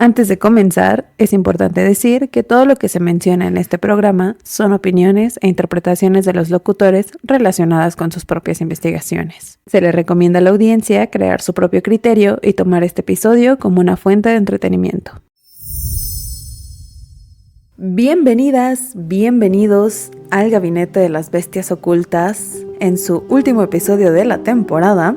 Antes de comenzar, es importante decir que todo lo que se menciona en este programa son opiniones e interpretaciones de los locutores relacionadas con sus propias investigaciones. Se le recomienda a la audiencia crear su propio criterio y tomar este episodio como una fuente de entretenimiento. Bienvenidas, bienvenidos al Gabinete de las Bestias Ocultas en su último episodio de la temporada.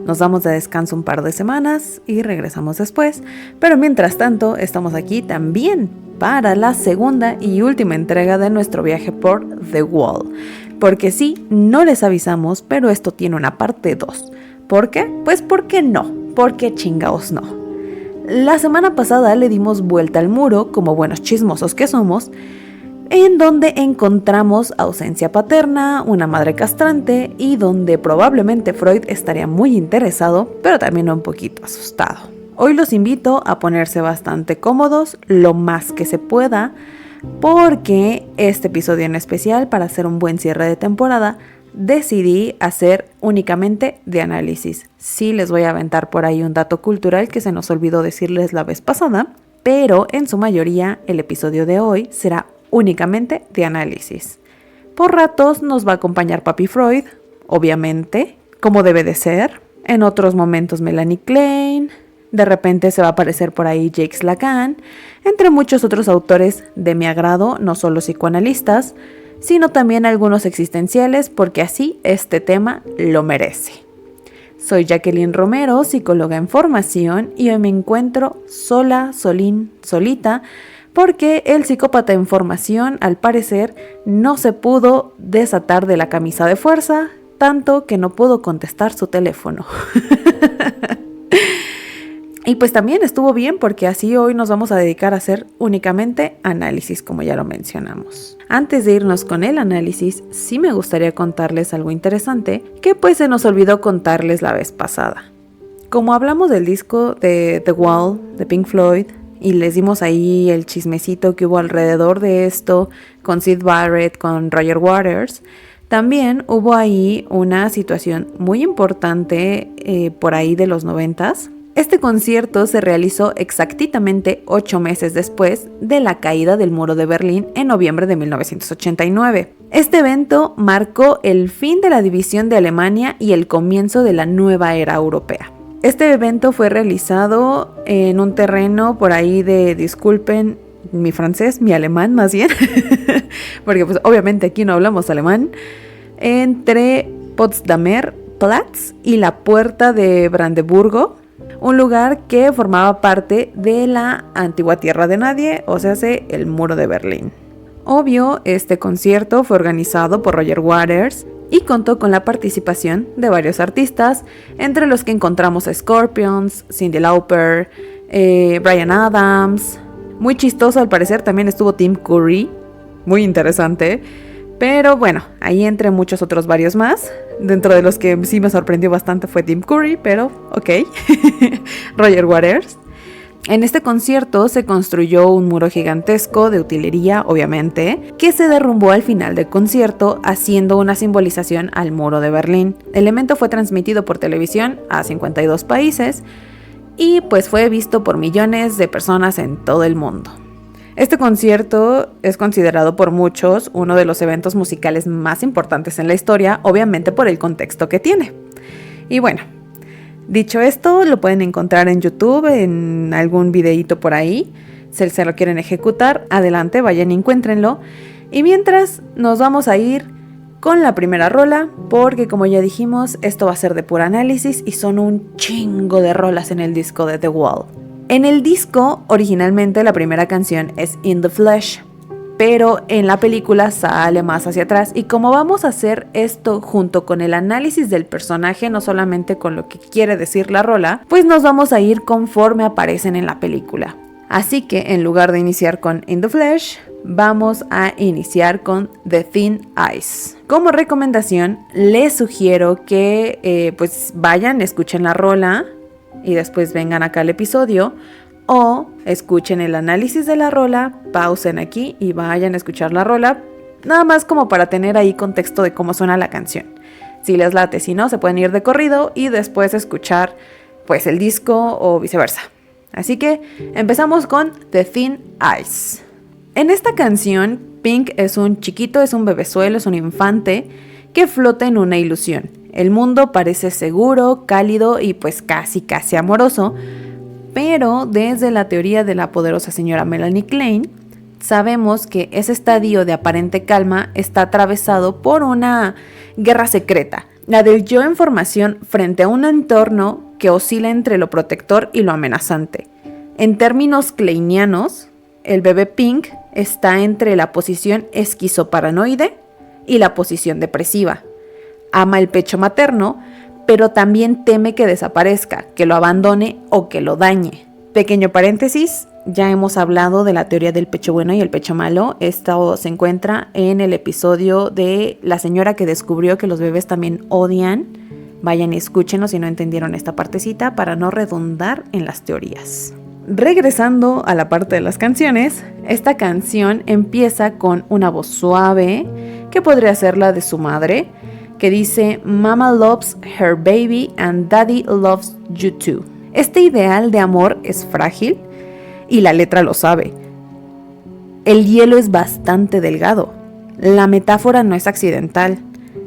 Nos damos de descanso un par de semanas y regresamos después, pero mientras tanto estamos aquí también para la segunda y última entrega de nuestro viaje por The Wall. Porque sí, no les avisamos, pero esto tiene una parte 2. ¿Por qué? Pues porque no, porque chingaos no. La semana pasada le dimos vuelta al muro, como buenos chismosos que somos, en donde encontramos ausencia paterna, una madre castrante y donde probablemente Freud estaría muy interesado, pero también un poquito asustado. Hoy los invito a ponerse bastante cómodos, lo más que se pueda, porque este episodio en especial, para hacer un buen cierre de temporada, decidí hacer únicamente de análisis. Sí les voy a aventar por ahí un dato cultural que se nos olvidó decirles la vez pasada, pero en su mayoría el episodio de hoy será únicamente de análisis. Por ratos nos va a acompañar Papi Freud, obviamente, como debe de ser. En otros momentos Melanie Klein, de repente se va a aparecer por ahí Jacques Lacan, entre muchos otros autores de mi agrado, no solo psicoanalistas, sino también algunos existenciales, porque así este tema lo merece. Soy Jacqueline Romero, psicóloga en formación, y hoy me encuentro solita, porque el psicópata en formación, al parecer, no se pudo desatar de la camisa de fuerza, tanto que no pudo contestar su teléfono. Y pues también estuvo bien, porque así hoy nos vamos a dedicar a hacer únicamente análisis, como ya lo mencionamos. Antes de irnos con el análisis, sí me gustaría contarles algo interesante, que pues se nos olvidó contarles la vez pasada. Como hablamos del disco de The Wall, de Pink Floyd, y les dimos ahí el chismecito que hubo alrededor de esto con Syd Barrett, con Roger Waters. También hubo ahí una situación muy importante por ahí de los 90s. Este concierto se realizó exactamente 8 meses después de la caída del muro de Berlín en noviembre de 1989. Este evento marcó el fin de la división de Alemania y el comienzo de la nueva era europea. Este evento fue realizado en un terreno por ahí de, disculpen mi francés, mi alemán más bien, porque pues obviamente aquí no hablamos alemán, entre Potsdamer Platz y la Puerta de Brandeburgo, un lugar que formaba parte de la antigua Tierra de Nadie, o sea, el muro de Berlín. Obvio, este concierto fue organizado por Roger Waters y contó con la participación de varios artistas, entre los que encontramos a Scorpions, Cyndi Lauper, Bryan Adams. Muy chistoso, al parecer también estuvo Tim Curry, muy interesante. Pero bueno, ahí entre muchos otros varios más. Dentro de los que sí me sorprendió bastante fue Tim Curry, pero ok. Roger Waters. En este concierto se construyó un muro gigantesco de utilería, obviamente, que se derrumbó al final del concierto, haciendo una simbolización al muro de Berlín. El evento fue transmitido por televisión a 52 países y pues fue visto por millones de personas en todo el mundo. Este concierto es considerado por muchos uno de los eventos musicales más importantes en la historia, obviamente por el contexto que tiene. Y bueno, dicho esto, lo pueden encontrar en YouTube, en algún videíto por ahí. Si se lo quieren ejecutar, adelante, vayan y encuéntrenlo. Y mientras, nos vamos a ir con la primera rola, porque como ya dijimos, esto va a ser de puro análisis y son un chingo de rolas en el disco de The Wall. En el disco, originalmente la primera canción es In the Flesh, pero en la película sale más hacia atrás. Y como vamos a hacer esto junto con el análisis del personaje, no solamente con lo que quiere decir la rola, pues nos vamos a ir conforme aparecen en la película. Así que en lugar de iniciar con In the Flesh, vamos a iniciar con The Thin Ice. Como recomendación, les sugiero que pues vayan, escuchen la rola y después vengan acá al episodio, o escuchen el análisis de la rola, pausen aquí y vayan a escuchar la rola, nada más como para tener ahí contexto de cómo suena la canción. Si les late, si no, se pueden ir de corrido y después escuchar pues el disco o viceversa. Así que empezamos con The Thin Ice. En esta canción, Pink es un chiquito, es un bebezuelo, es un infante que flota en una ilusión. El mundo parece seguro, cálido y pues casi amoroso, pero desde la teoría de la poderosa señora Melanie Klein, sabemos que ese estadio de aparente calma está atravesado por una guerra secreta, la del yo en formación frente a un entorno que oscila entre lo protector y lo amenazante. En términos kleinianos, el bebé Pink está entre la posición esquizoparanoide y la posición depresiva. Ama el pecho materno, pero también teme que desaparezca, que lo abandone o que lo dañe. Pequeño paréntesis, ya hemos hablado de la teoría del pecho bueno y el pecho malo. Esto se encuentra en el episodio de la señora que descubrió que los bebés también odian. Vayan y escúchenlo si no entendieron esta partecita para no redundar en las teorías. Regresando a la parte de las canciones, esta canción empieza con una voz suave, que podría ser la de su madre, que dice "Mama loves her baby and daddy loves you too". Este ideal de amor es frágil y la letra lo sabe. El hielo es bastante delgado. La metáfora no es accidental.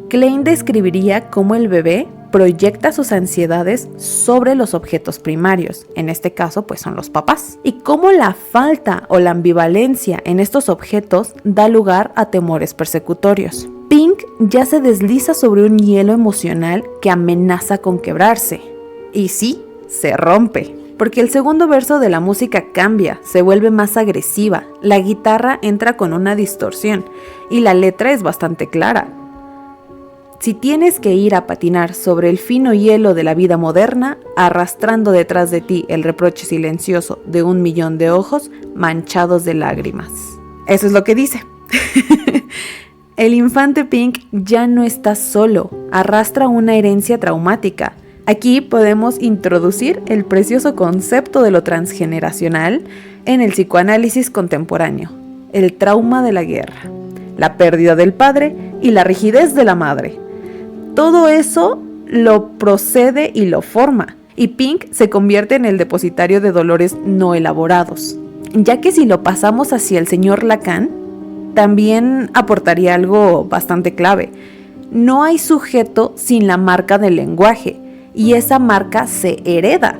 Klein describiría cómo el bebé proyecta sus ansiedades sobre los objetos primarios, en este caso pues son los papás, y cómo la falta o la ambivalencia en estos objetos da lugar a temores persecutorios. Pink ya se desliza sobre un hielo emocional que amenaza con quebrarse, y sí, se rompe, porque el segundo verso de la música cambia, se vuelve más agresiva, la guitarra entra con una distorsión, y la letra es bastante clara. Si tienes que ir a patinar sobre el fino hielo de la vida moderna, arrastrando detrás de ti el reproche silencioso de 1.000.000 de ojos manchados de lágrimas. Eso es lo que dice. El infante Pink ya no está solo, arrastra una herencia traumática. Aquí podemos introducir el precioso concepto de lo transgeneracional en el psicoanálisis contemporáneo, el trauma de la guerra, la pérdida del padre y la rigidez de la madre. Todo eso lo procede y lo forma, y Pink se convierte en el depositario de dolores no elaborados, ya que si lo pasamos hacia el señor Lacan, también aportaría algo bastante clave. No hay sujeto sin la marca del lenguaje, y esa marca se hereda.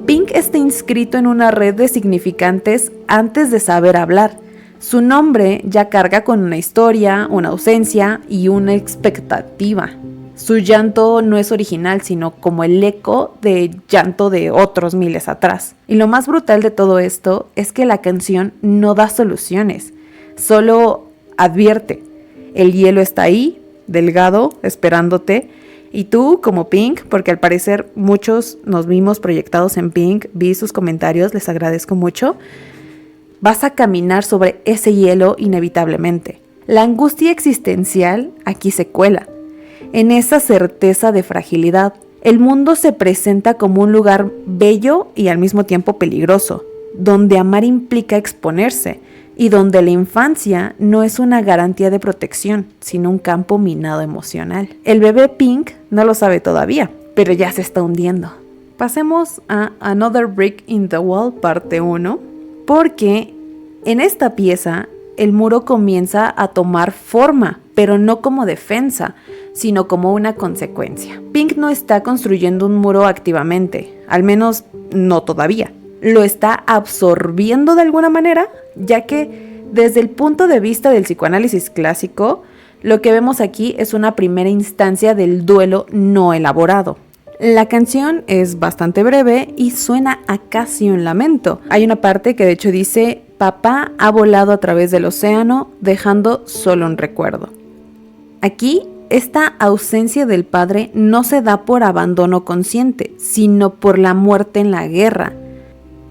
Pink está inscrito en una red de significantes antes de saber hablar. Su nombre ya carga con una historia, una ausencia y una expectativa. Su llanto no es original, sino como el eco de llanto de otros miles atrás. Y lo más brutal de todo esto es que la canción no da soluciones, solo advierte. El hielo está ahí, delgado, esperándote, y tú, como Pink, porque al parecer muchos nos vimos proyectados en Pink, vi sus comentarios, les agradezco mucho, vas a caminar sobre ese hielo inevitablemente. La angustia existencial aquí se cuela. En esa certeza de fragilidad, el mundo se presenta como un lugar bello y al mismo tiempo peligroso, donde amar implica exponerse y donde la infancia no es una garantía de protección, sino un campo minado emocional. El bebé Pink no lo sabe todavía, pero ya se está hundiendo. Pasemos a Another Brick in the Wall, parte 1, porque en esta pieza el muro comienza a tomar forma, pero no como defensa, sino como una consecuencia. Pink no está construyendo un muro activamente, al menos no todavía. Lo está absorbiendo de alguna manera, ya que desde el punto de vista del psicoanálisis clásico, lo que vemos aquí es una primera instancia del duelo no elaborado. La canción es bastante breve y suena a casi un lamento. Hay una parte que de hecho dice: "Papá ha volado a través del océano, dejando solo un recuerdo". Aquí, esta ausencia del padre no se da por abandono consciente, sino por la muerte en la guerra.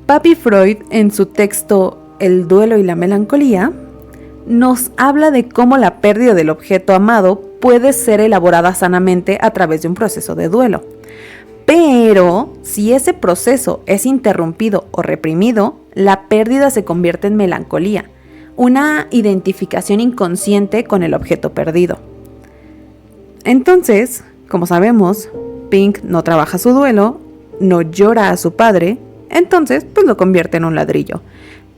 Papi Freud, en su texto El duelo y la melancolía, nos habla de cómo la pérdida del objeto amado puede ser elaborada sanamente a través de un proceso de duelo. Pero si ese proceso es interrumpido o reprimido, la pérdida se convierte en melancolía, una identificación inconsciente con el objeto perdido. Entonces, como sabemos, Pink no trabaja su duelo, no llora a su padre, Entonces, pues lo convierte en un ladrillo.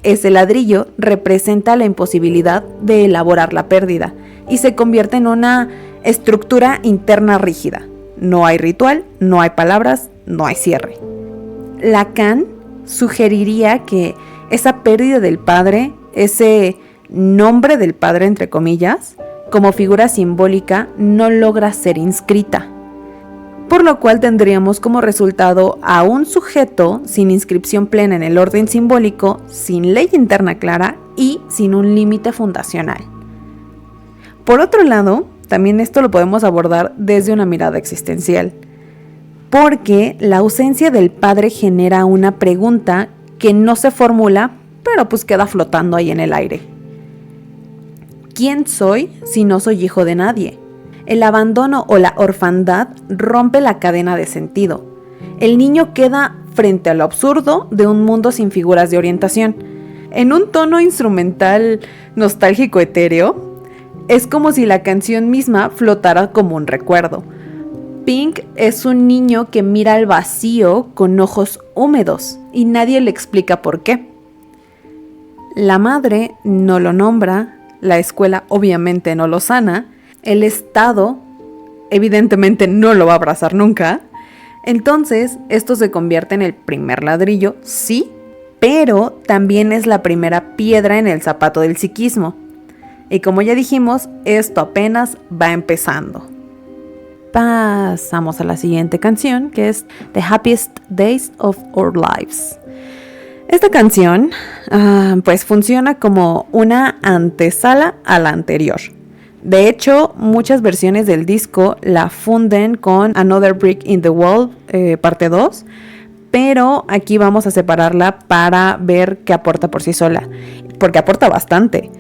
Ese ladrillo representa la imposibilidad de elaborar la pérdida y se convierte en una estructura interna rígida. No hay ritual, no hay palabras, no hay cierre. Lacan sugeriría que esa pérdida del padre, ese nombre del padre entre comillas, como figura simbólica, no logra ser inscrita. Por lo cual tendríamos como resultado a un sujeto sin inscripción plena en el orden simbólico, sin ley interna clara y sin un límite fundacional. Por otro lado, también esto lo podemos abordar desde una mirada existencial, porque la ausencia del padre genera una pregunta que no se formula, pero pues queda flotando ahí en el aire. ¿Quién soy si no soy hijo de nadie? El abandono o la orfandad rompe la cadena de sentido. El niño queda frente a lo absurdo de un mundo sin figuras de orientación. En un tono instrumental nostálgico etéreo, es como si la canción misma flotara como un recuerdo. Pink es un niño que mira al vacío con ojos húmedos y nadie le explica por qué. La madre no lo nombra, la escuela obviamente no lo sana, el Estado evidentemente no lo va a abrazar nunca. Entonces, esto se convierte en el primer ladrillo, sí, pero también es la primera piedra en el zapato del psiquismo. Y como ya dijimos, esto apenas va empezando. Pasamos a la siguiente canción, que es The Happiest Days of Our Lives. Esta canción, pues funciona como una antesala a la anterior. De hecho, muchas versiones del disco la funden con Another Brick in the Wall, parte 2, pero aquí vamos a separarla para ver qué aporta por sí sola, porque aporta bastante.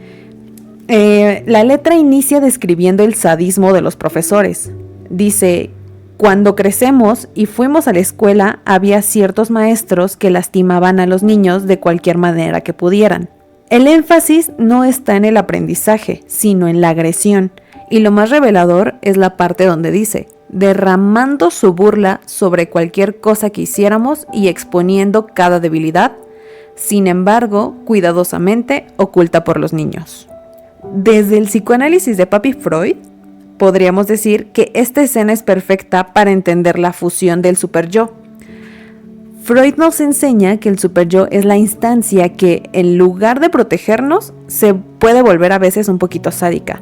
La letra inicia describiendo el sadismo de los profesores. Dice: cuando crecemos y fuimos a la escuela, había ciertos maestros que lastimaban a los niños de cualquier manera que pudieran. El énfasis no está en el aprendizaje, sino en la agresión, y lo más revelador es la parte donde dice, derramando su burla sobre cualquier cosa que hiciéramos y exponiendo cada debilidad, sin embargo, cuidadosamente oculta por los niños. Desde el psicoanálisis de Papi Freud, podríamos decir que esta escena es perfecta para entender la fusión del superyo. Freud nos enseña que el superyo es la instancia que, en lugar de protegernos, se puede volver a veces un poquito sádica.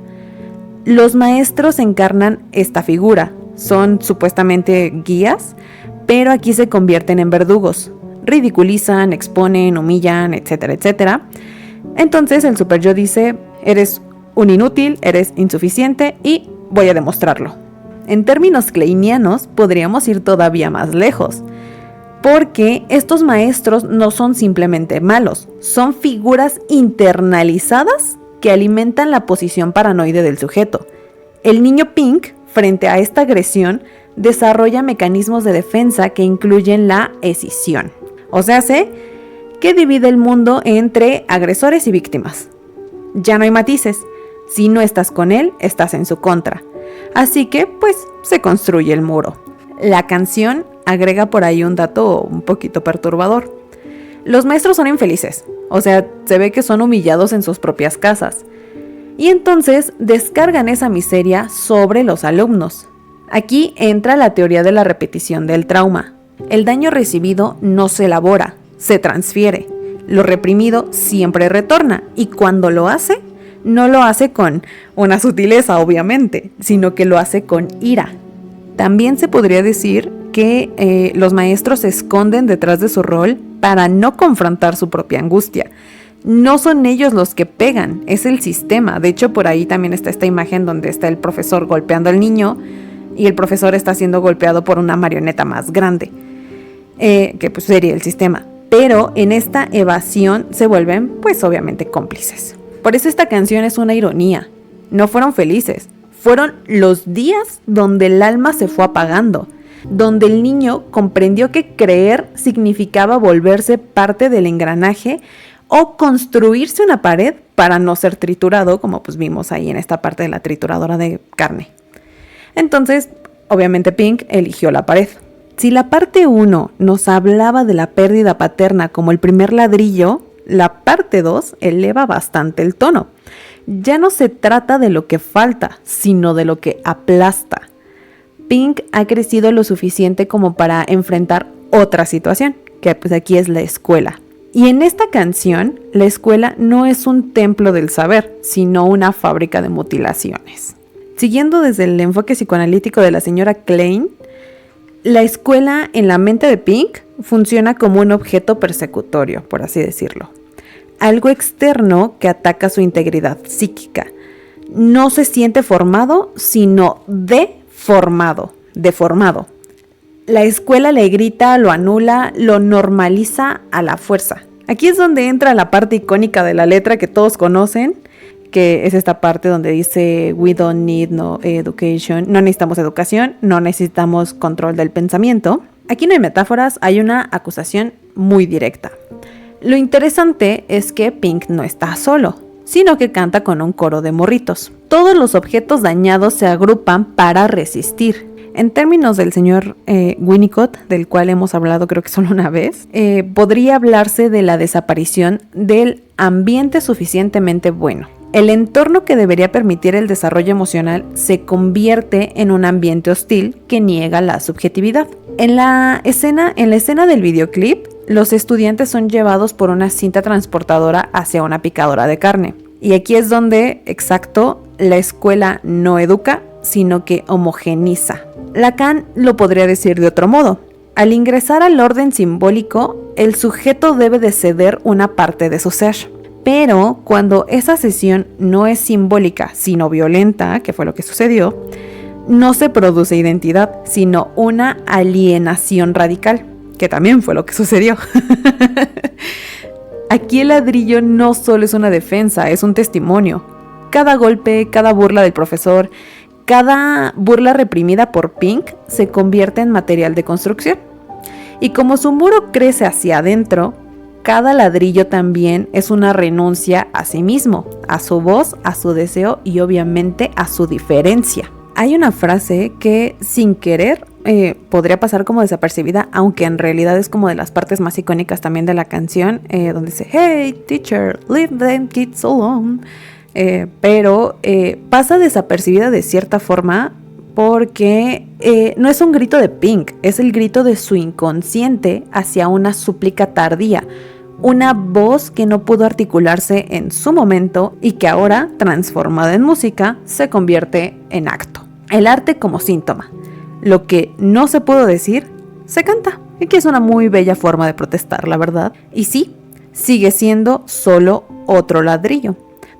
Los maestros encarnan esta figura, son supuestamente guías, pero aquí se convierten en verdugos. Ridiculizan, exponen, humillan, etcétera, etcétera. Entonces el superyo dice, eres un inútil, eres insuficiente y voy a demostrarlo. En términos kleinianos podríamos ir todavía más lejos, porque estos maestros no son simplemente malos, son figuras internalizadas que alimentan la posición paranoide del sujeto. El niño Pink, frente a esta agresión, desarrolla mecanismos de defensa que incluyen la escisión. O sea, que divide el mundo entre agresores y víctimas. Ya no hay matices. Si no estás con él, estás en su contra. Así que, pues, se construye el muro. La canción agrega por ahí un dato un poquito perturbador. Los maestros son infelices, o sea, se ve que son humillados en sus propias casas. Y entonces descargan esa miseria sobre los alumnos. Aquí entra la teoría de la repetición del trauma. El daño recibido no se elabora, se transfiere. Lo reprimido siempre retorna y cuando lo hace, no lo hace con una sutileza obviamente, sino que lo hace con ira. También se podría decir que los maestros se esconden detrás de su rol para no confrontar su propia angustia. No son ellos los que pegan, es el sistema. De hecho, por ahí también está esta imagen donde está el profesor golpeando al niño y el profesor está siendo golpeado por una marioneta más grande, que pues sería el sistema. Pero en esta evasión se vuelven, pues obviamente, cómplices. Por eso esta canción es una ironía. No fueron felices. Fueron los días donde el alma se fue apagando, donde el niño comprendió que creer significaba volverse parte del engranaje o construirse una pared para no ser triturado, como pues vimos ahí en esta parte de la trituradora de carne. Entonces, obviamente Pink eligió la pared. Si la parte 1 nos hablaba de la pérdida paterna como el primer ladrillo, la parte 2 eleva bastante el tono. Ya no se trata de lo que falta, sino de lo que aplasta. Pink ha crecido lo suficiente como para enfrentar otra situación, que pues aquí es la escuela. Y en esta canción, la escuela no es un templo del saber, sino una fábrica de mutilaciones. Siguiendo desde el enfoque psicoanalítico de la señora Klein, la escuela en la mente de Pink funciona como un objeto persecutorio, por así decirlo. Algo externo que ataca su integridad psíquica. No se siente formado, sino deformado. La escuela le grita, lo anula, lo normaliza a la fuerza. Aquí es donde entra la parte icónica de la letra que todos conocen, que es esta parte donde dice "We don't need no education", no necesitamos educación, no necesitamos control del pensamiento. Aquí no hay metáforas, hay una acusación muy directa. Lo interesante es que Pink no está solo, sino que canta con un coro de morritos. Todos los objetos dañados se agrupan para resistir. En términos del señor Winnicott, del cual hemos hablado creo que solo una vez, podría hablarse de la desaparición del ambiente suficientemente bueno. El entorno que debería permitir el desarrollo emocional se convierte en un ambiente hostil que niega la subjetividad. En la escena del videoclip, los estudiantes son llevados por una cinta transportadora hacia una picadora de carne. Y aquí es donde, exacto, la escuela no educa, sino que homogeniza. Lacan lo podría decir de otro modo. Al ingresar al orden simbólico, el sujeto debe de ceder una parte de su ser. Pero cuando esa cesión no es simbólica, sino violenta, que fue lo que sucedió, no se produce identidad, sino una alienación radical, que también fue lo que sucedió. Aquí el ladrillo no solo es una defensa, es un testimonio. Cada golpe, cada burla del profesor, cada burla reprimida por Pink se convierte en material de construcción. Y como su muro crece hacia adentro, cada ladrillo también es una renuncia a sí mismo, a su voz, a su deseo y obviamente a su diferencia. Hay una frase que sin querer podría pasar como desapercibida, aunque en realidad es como de las partes más icónicas también de la canción, donde dice "Hey teacher, leave them kids alone". Pero pasa desapercibida de cierta forma porque no es un grito de Pink, es el grito de su inconsciente hacia una súplica tardía, una voz que no pudo articularse en su momento y que ahora, transformada en música, se convierte en acto. El arte como síntoma. Lo que no se pudo decir, se canta. Y que es una muy bella forma de protestar, la verdad. Y sí, sigue siendo solo otro ladrillo.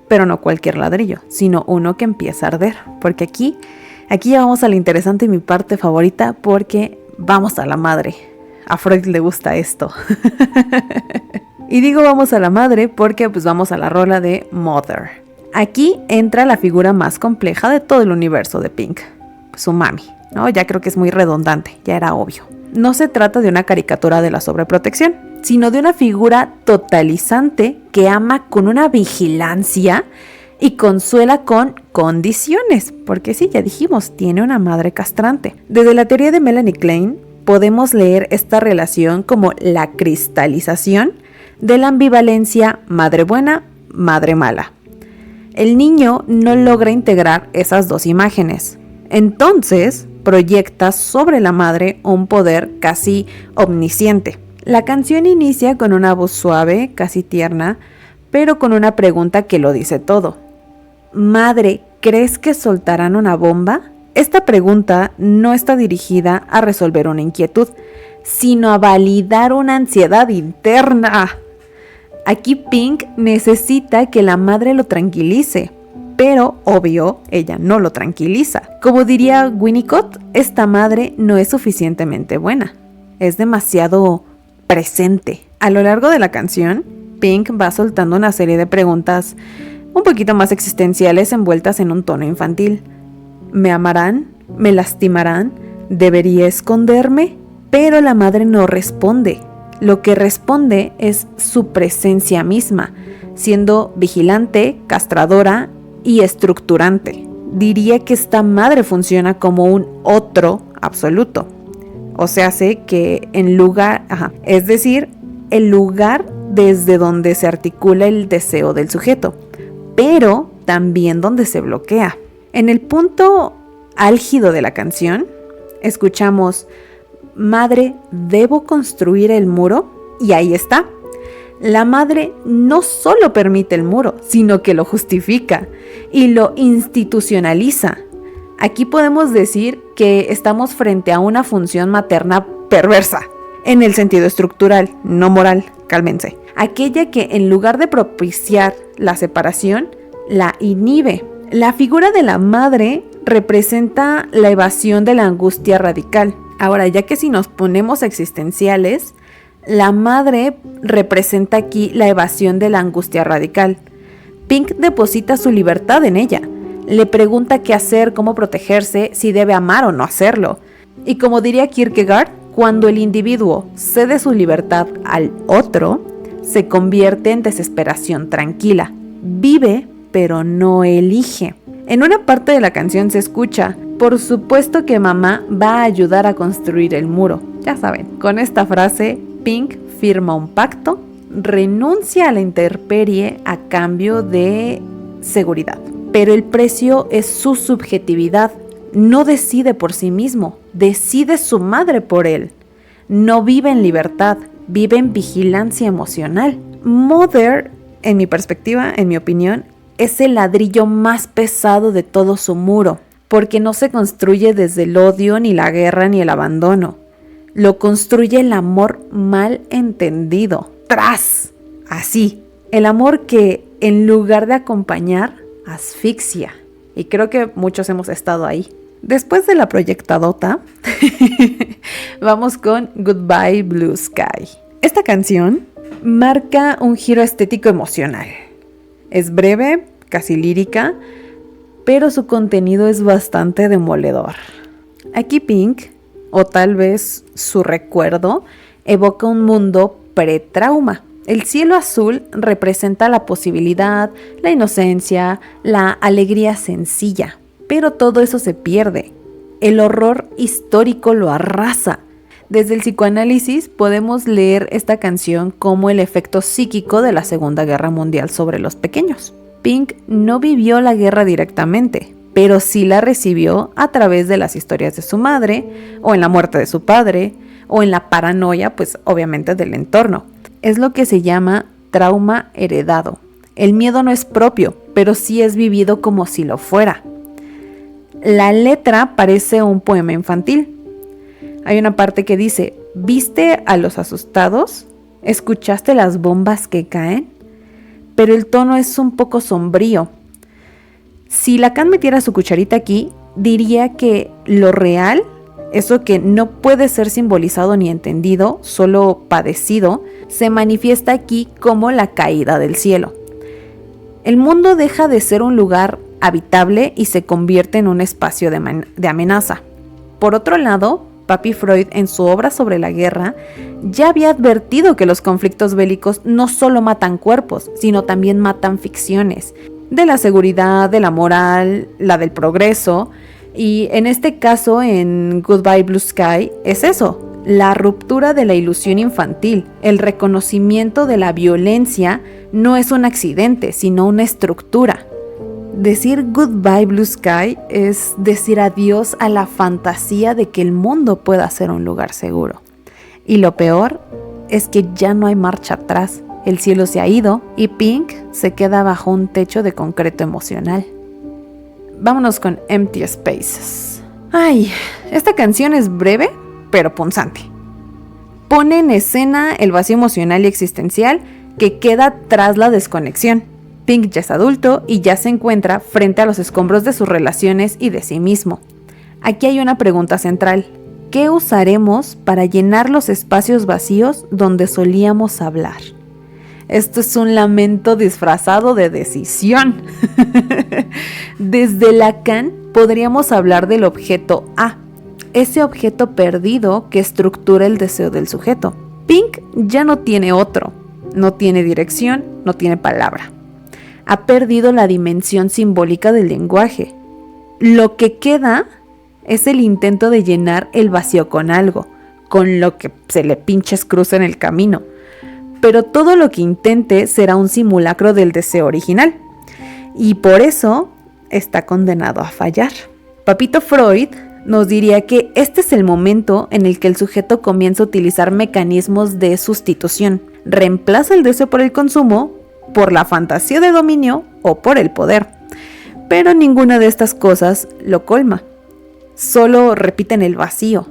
Pero no cualquier ladrillo, sino uno que empieza a arder. Porque aquí ya vamos a lo interesante y mi parte favorita, porque vamos a la madre. A Freud le gusta esto. Y digo vamos a la madre porque pues vamos a la rola de Mother. Aquí entra la figura más compleja de todo el universo de Pink, su mami, ¿no? Ya creo que es muy redundante, ya era obvio. No se trata de una caricatura de la sobreprotección, sino de una figura totalizante que ama con una vigilancia y consuela con condiciones, porque sí, ya dijimos, tiene una madre castrante. Desde la teoría de Melanie Klein podemos leer esta relación como la cristalización de la ambivalencia madre buena, madre mala. El niño no logra integrar esas dos imágenes, entonces proyecta sobre la madre un poder casi omnisciente. La canción inicia con una voz suave, casi tierna, pero con una pregunta que lo dice todo. Madre, ¿crees que soltarán una bomba? Esta pregunta no está dirigida a resolver una inquietud, sino a validar una ansiedad interna. Aquí Pink necesita que la madre lo tranquilice, pero obvio, ella no lo tranquiliza. Como diría Winnicott, esta madre no es suficientemente buena, es demasiado presente. A lo largo de la canción, Pink va soltando una serie de preguntas un poquito más existenciales envueltas en un tono infantil. ¿Me amarán? ¿Me lastimarán? ¿Debería esconderme? Pero la madre no responde. Lo que responde es su presencia misma, siendo vigilante, castradora y estructurante. Diría que esta madre funciona como un otro absoluto. O sea, hace que en lugar, es decir, el lugar desde donde se articula el deseo del sujeto, pero también donde se bloquea. En el punto álgido de la canción, escuchamos: madre, ¿debo construir el muro? Y ahí está. La madre no solo permite el muro, sino que lo justifica y lo institucionaliza. Aquí podemos decir que estamos frente a una función materna perversa, en el sentido estructural, no moral, cálmense. Aquella que en lugar de propiciar la separación, la inhibe. La figura de la madre representa la evasión de la angustia radical. Ahora, ya que si nos ponemos existenciales, la madre representa aquí la evasión de la angustia radical. Pink deposita su libertad en ella. Le pregunta qué hacer, cómo protegerse, si debe amar o no hacerlo. Y como diría Kierkegaard, cuando el individuo cede su libertad al otro, se convierte en desesperación tranquila. Vive, pero no elige. En una parte de la canción se escucha: por supuesto que mamá va a ayudar a construir el muro. Ya saben, con esta frase, Pink firma un pacto, renuncia a la intemperie a cambio de seguridad. Pero el precio es su subjetividad. No decide por sí mismo, decide su madre por él. No vive en libertad, vive en vigilancia emocional. Mother, en mi perspectiva, en mi opinión, es el ladrillo más pesado de todo su muro, porque no se construye desde el odio, ni la guerra, ni el abandono. Lo construye el amor mal entendido. ¡Tras! Así. El amor que, en lugar de acompañar, asfixia. Y creo que muchos hemos estado ahí. Después de la proyectadota, vamos con Goodbye Blue Sky. Esta canción marca un giro estético emocional. Es breve, casi lírica, pero su contenido es bastante demoledor. Aquí Pink, o tal vez su recuerdo, evoca un mundo pretrauma. El cielo azul representa la posibilidad, la inocencia, la alegría sencilla, pero todo eso se pierde. El horror histórico lo arrasa. Desde el psicoanálisis podemos leer esta canción como el efecto psíquico de la Segunda Guerra Mundial sobre los pequeños. Pink no vivió la guerra directamente, pero sí la recibió a través de las historias de su madre, o en la muerte de su padre, o en la paranoia, pues obviamente del entorno. Es lo que se llama trauma heredado. El miedo no es propio, pero sí es vivido como si lo fuera. La letra parece un poema infantil. Hay una parte que dice: ¿viste a los asustados? ¿Escuchaste las bombas que caen? Pero el tono es un poco sombrío. Si Lacan metiera su cucharita aquí, diría que lo real, eso que no puede ser simbolizado ni entendido, solo padecido, se manifiesta aquí como la caída del cielo. El mundo deja de ser un lugar habitable y se convierte en un espacio de amenaza. Por otro lado, Papi Freud, en su obra sobre la guerra, ya había advertido que los conflictos bélicos no solo matan cuerpos, sino también matan ficciones, de la seguridad, de la moral, la del progreso. Y en este caso, en Goodbye Blue Sky, es eso: la ruptura de la ilusión infantil. El reconocimiento de la violencia no es un accidente, sino una estructura. Decir Goodbye Blue Sky es decir adiós a la fantasía de que el mundo pueda ser un lugar seguro. Y lo peor es que ya no hay marcha atrás. El cielo se ha ido y Pink se queda bajo un techo de concreto emocional. Vámonos con Empty Spaces. Ay, esta canción es breve, pero punzante. Pone en escena el vacío emocional y existencial que queda tras la desconexión. Pink ya es adulto y ya se encuentra frente a los escombros de sus relaciones y de sí mismo. Aquí hay una pregunta central: ¿qué usaremos para llenar los espacios vacíos donde solíamos hablar? Esto es un lamento disfrazado de decisión. Desde Lacan podríamos hablar del objeto A, ese objeto perdido que estructura el deseo del sujeto. Pink ya no tiene otro, no tiene dirección, no tiene palabra. Ha perdido la dimensión simbólica del lenguaje. Lo que queda es el intento de llenar el vacío con algo, con lo que se le pinches cruce en el camino. Pero todo lo que intente será un simulacro del deseo original. Y por eso está condenado a fallar. Papito Freud nos diría que este es el momento en el que el sujeto comienza a utilizar mecanismos de sustitución. Reemplaza el deseo por el consumo, por la fantasía de dominio o por el poder. Pero ninguna de estas cosas lo colma. Solo repiten el vacío.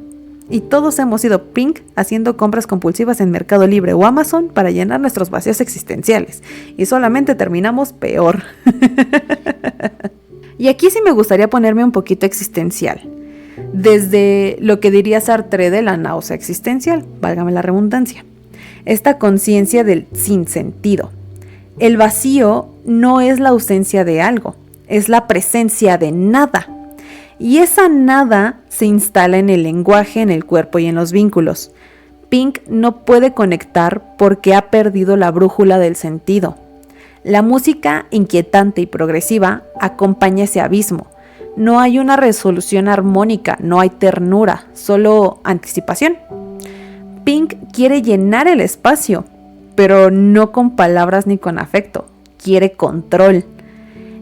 Y todos hemos sido Pink haciendo compras compulsivas en Mercado Libre o Amazon para llenar nuestros vacíos existenciales. Y solamente terminamos peor. Y aquí sí me gustaría ponerme un poquito existencial. Desde lo que diría Sartre de la náusea existencial, válgame la redundancia. Esta conciencia del sinsentido. El vacío no es la ausencia de algo, es la presencia de nada. Y esa nada se instala en el lenguaje, en el cuerpo y en los vínculos. Pink no puede conectar porque ha perdido la brújula del sentido. La música inquietante y progresiva acompaña ese abismo. No hay una resolución armónica, no hay ternura, solo anticipación. Pink quiere llenar el espacio, pero no con palabras ni con afecto. Quiere control.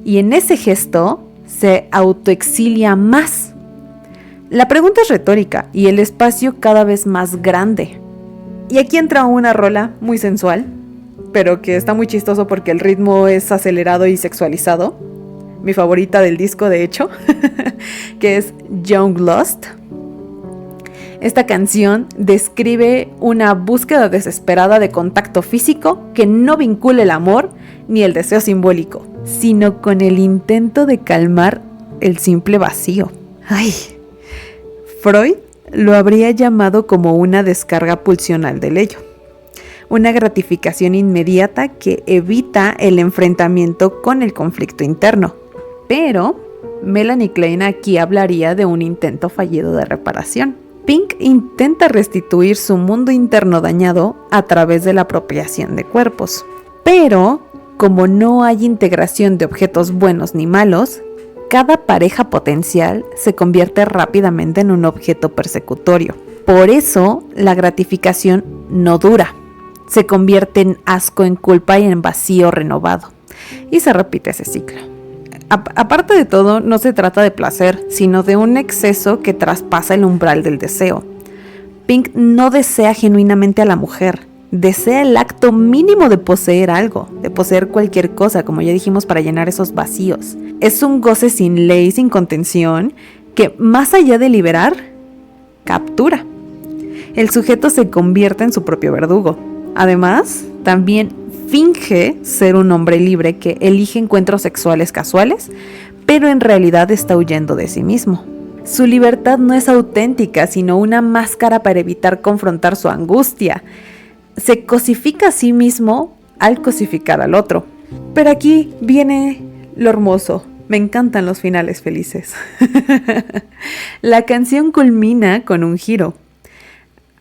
Y en ese gesto se autoexilia más. La pregunta es retórica y el espacio cada vez más grande. Y aquí entra una rola muy sensual, pero que está muy chistoso porque el ritmo es acelerado y sexualizado. Mi favorita del disco, de hecho, que es Young Lost. Esta canción describe una búsqueda desesperada de contacto físico que no vincula el amor ni el deseo simbólico, sino con el intento de calmar el simple vacío. ¡Ay! Freud lo habría llamado como una descarga pulsional del ello, una gratificación inmediata que evita el enfrentamiento con el conflicto interno. Pero Melanie Klein aquí hablaría de un intento fallido de reparación. Pink intenta restituir su mundo interno dañado a través de la apropiación de cuerpos. Pero, como no hay integración de objetos buenos ni malos, cada pareja potencial se convierte rápidamente en un objeto persecutorio. Por eso, la gratificación no dura. Se convierte en asco, en culpa y en vacío renovado. Y se repite ese ciclo. Aparte de todo, no se trata de placer, sino de un exceso que traspasa el umbral del deseo. Pink no desea genuinamente a la mujer, desea el acto mínimo de poseer algo, de poseer cualquier cosa, como ya dijimos, para llenar esos vacíos. Es un goce sin ley, sin contención, que más allá de liberar, captura. El sujeto se convierte en su propio verdugo. Además, también finge ser un hombre libre que elige encuentros sexuales casuales, pero en realidad está huyendo de sí mismo. Su libertad no es auténtica, sino una máscara para evitar confrontar su angustia. Se cosifica a sí mismo al cosificar al otro. Pero aquí viene lo hermoso. Me encantan los finales felices. La canción culmina con un giro.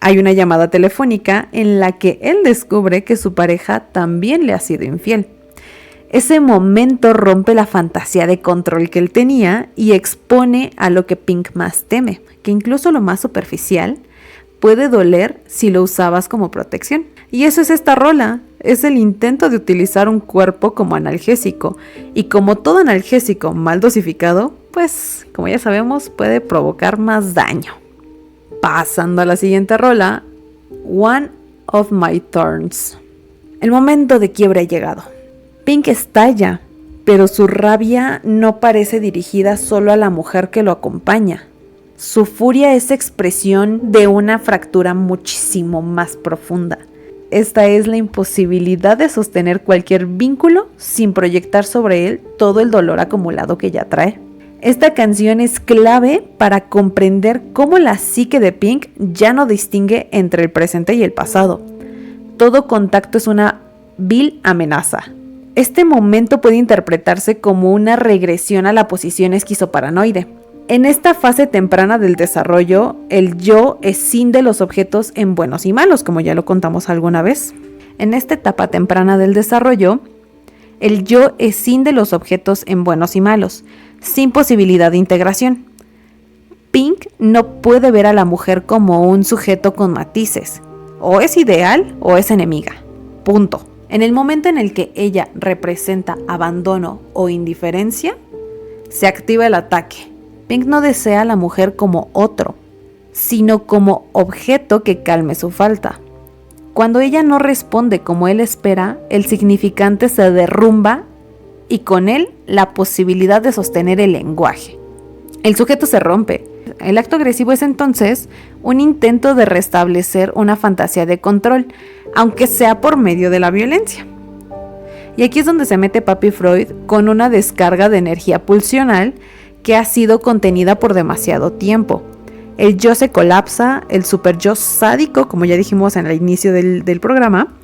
Hay una llamada telefónica en la que él descubre que su pareja también le ha sido infiel. Ese momento rompe la fantasía de control que él tenía y expone a lo que Pink más teme, que incluso lo más superficial puede doler si lo usabas como protección. Y eso es esta rola, es el intento de utilizar un cuerpo como analgésico. Y como todo analgésico mal dosificado, pues como ya sabemos puede provocar más daño. Pasando a la siguiente rola, One of My Turns. El momento de quiebre ha llegado. Pink estalla, pero su rabia no parece dirigida solo a la mujer que lo acompaña. Su furia es expresión de una fractura muchísimo más profunda. Esta es la imposibilidad de sostener cualquier vínculo sin proyectar sobre él todo el dolor acumulado que ya trae. Esta canción es clave para comprender cómo la psique de Pink ya no distingue entre el presente y el pasado. Todo contacto es una vil amenaza. Este momento puede interpretarse como una regresión a la posición esquizoparanoide. En esta fase temprana del desarrollo, el yo escinde los objetos en buenos y malos, como ya lo contamos alguna vez. En esta etapa temprana del desarrollo, el yo escinde los objetos en buenos y malos, sin posibilidad de integración. Pink no puede ver a la mujer como un sujeto con matices. O es ideal o es enemiga. Punto. En el momento en el que ella representa abandono o indiferencia, se activa el ataque. Pink no desea a la mujer como otro, sino como objeto que calme su falta. Cuando ella no responde como él espera, el significante se derrumba y con él la posibilidad de sostener el lenguaje. El sujeto se rompe. El acto agresivo es entonces un intento de restablecer una fantasía de control, aunque sea por medio de la violencia. Y aquí es donde se mete Papi Freud con una descarga de energía pulsional que ha sido contenida por demasiado tiempo. El yo se colapsa, el super yo sádico, como ya dijimos en el inicio del programa,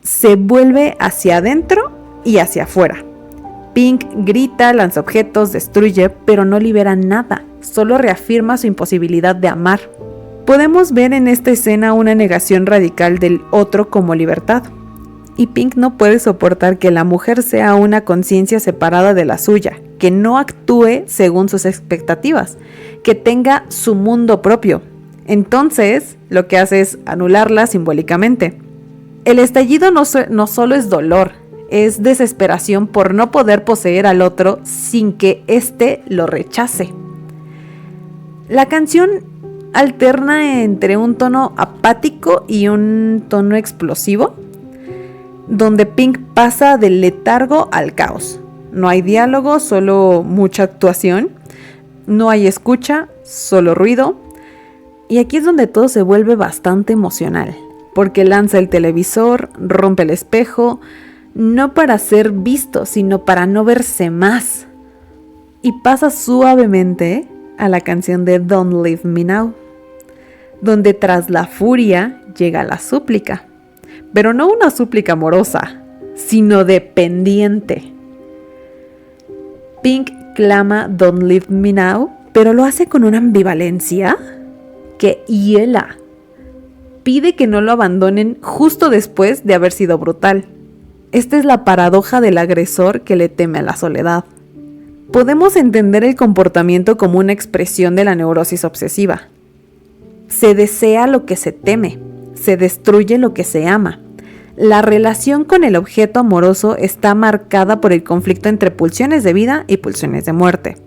se vuelve hacia adentro y hacia afuera. Pink grita, lanza objetos, destruye, pero no libera nada, solo reafirma su imposibilidad de amar. Podemos ver en esta escena una negación radical del otro como libertad. Y Pink no puede soportar que la mujer sea una conciencia separada de la suya, que no actúe según sus expectativas, que tenga su mundo propio. Entonces, lo que hace es anularla simbólicamente. El estallido no solo es dolor, es desesperación por no poder poseer al otro sin que éste lo rechace. La canción alterna entre un tono apático y un tono explosivo, donde Pink pasa del letargo al caos. No hay diálogo, solo mucha actuación. No hay escucha, solo ruido. Y aquí es donde todo se vuelve bastante emocional, porque lanza el televisor, rompe el espejo, no para ser visto, sino para no verse más. Y pasa suavemente a la canción de Don't Leave Me Now, donde tras la furia llega la súplica. Pero no una súplica amorosa, sino dependiente. Pink clama Don't Leave Me Now, pero lo hace con una ambivalencia que hiela. Pide que no lo abandonen justo después de haber sido brutal. Esta es la paradoja del agresor que le teme a la soledad. Podemos entender el comportamiento como una expresión de la neurosis obsesiva. Se desea lo que se teme. Se destruye lo que se ama. La relación con el objeto amoroso está marcada por el conflicto entre pulsiones de vida y pulsiones de muerte.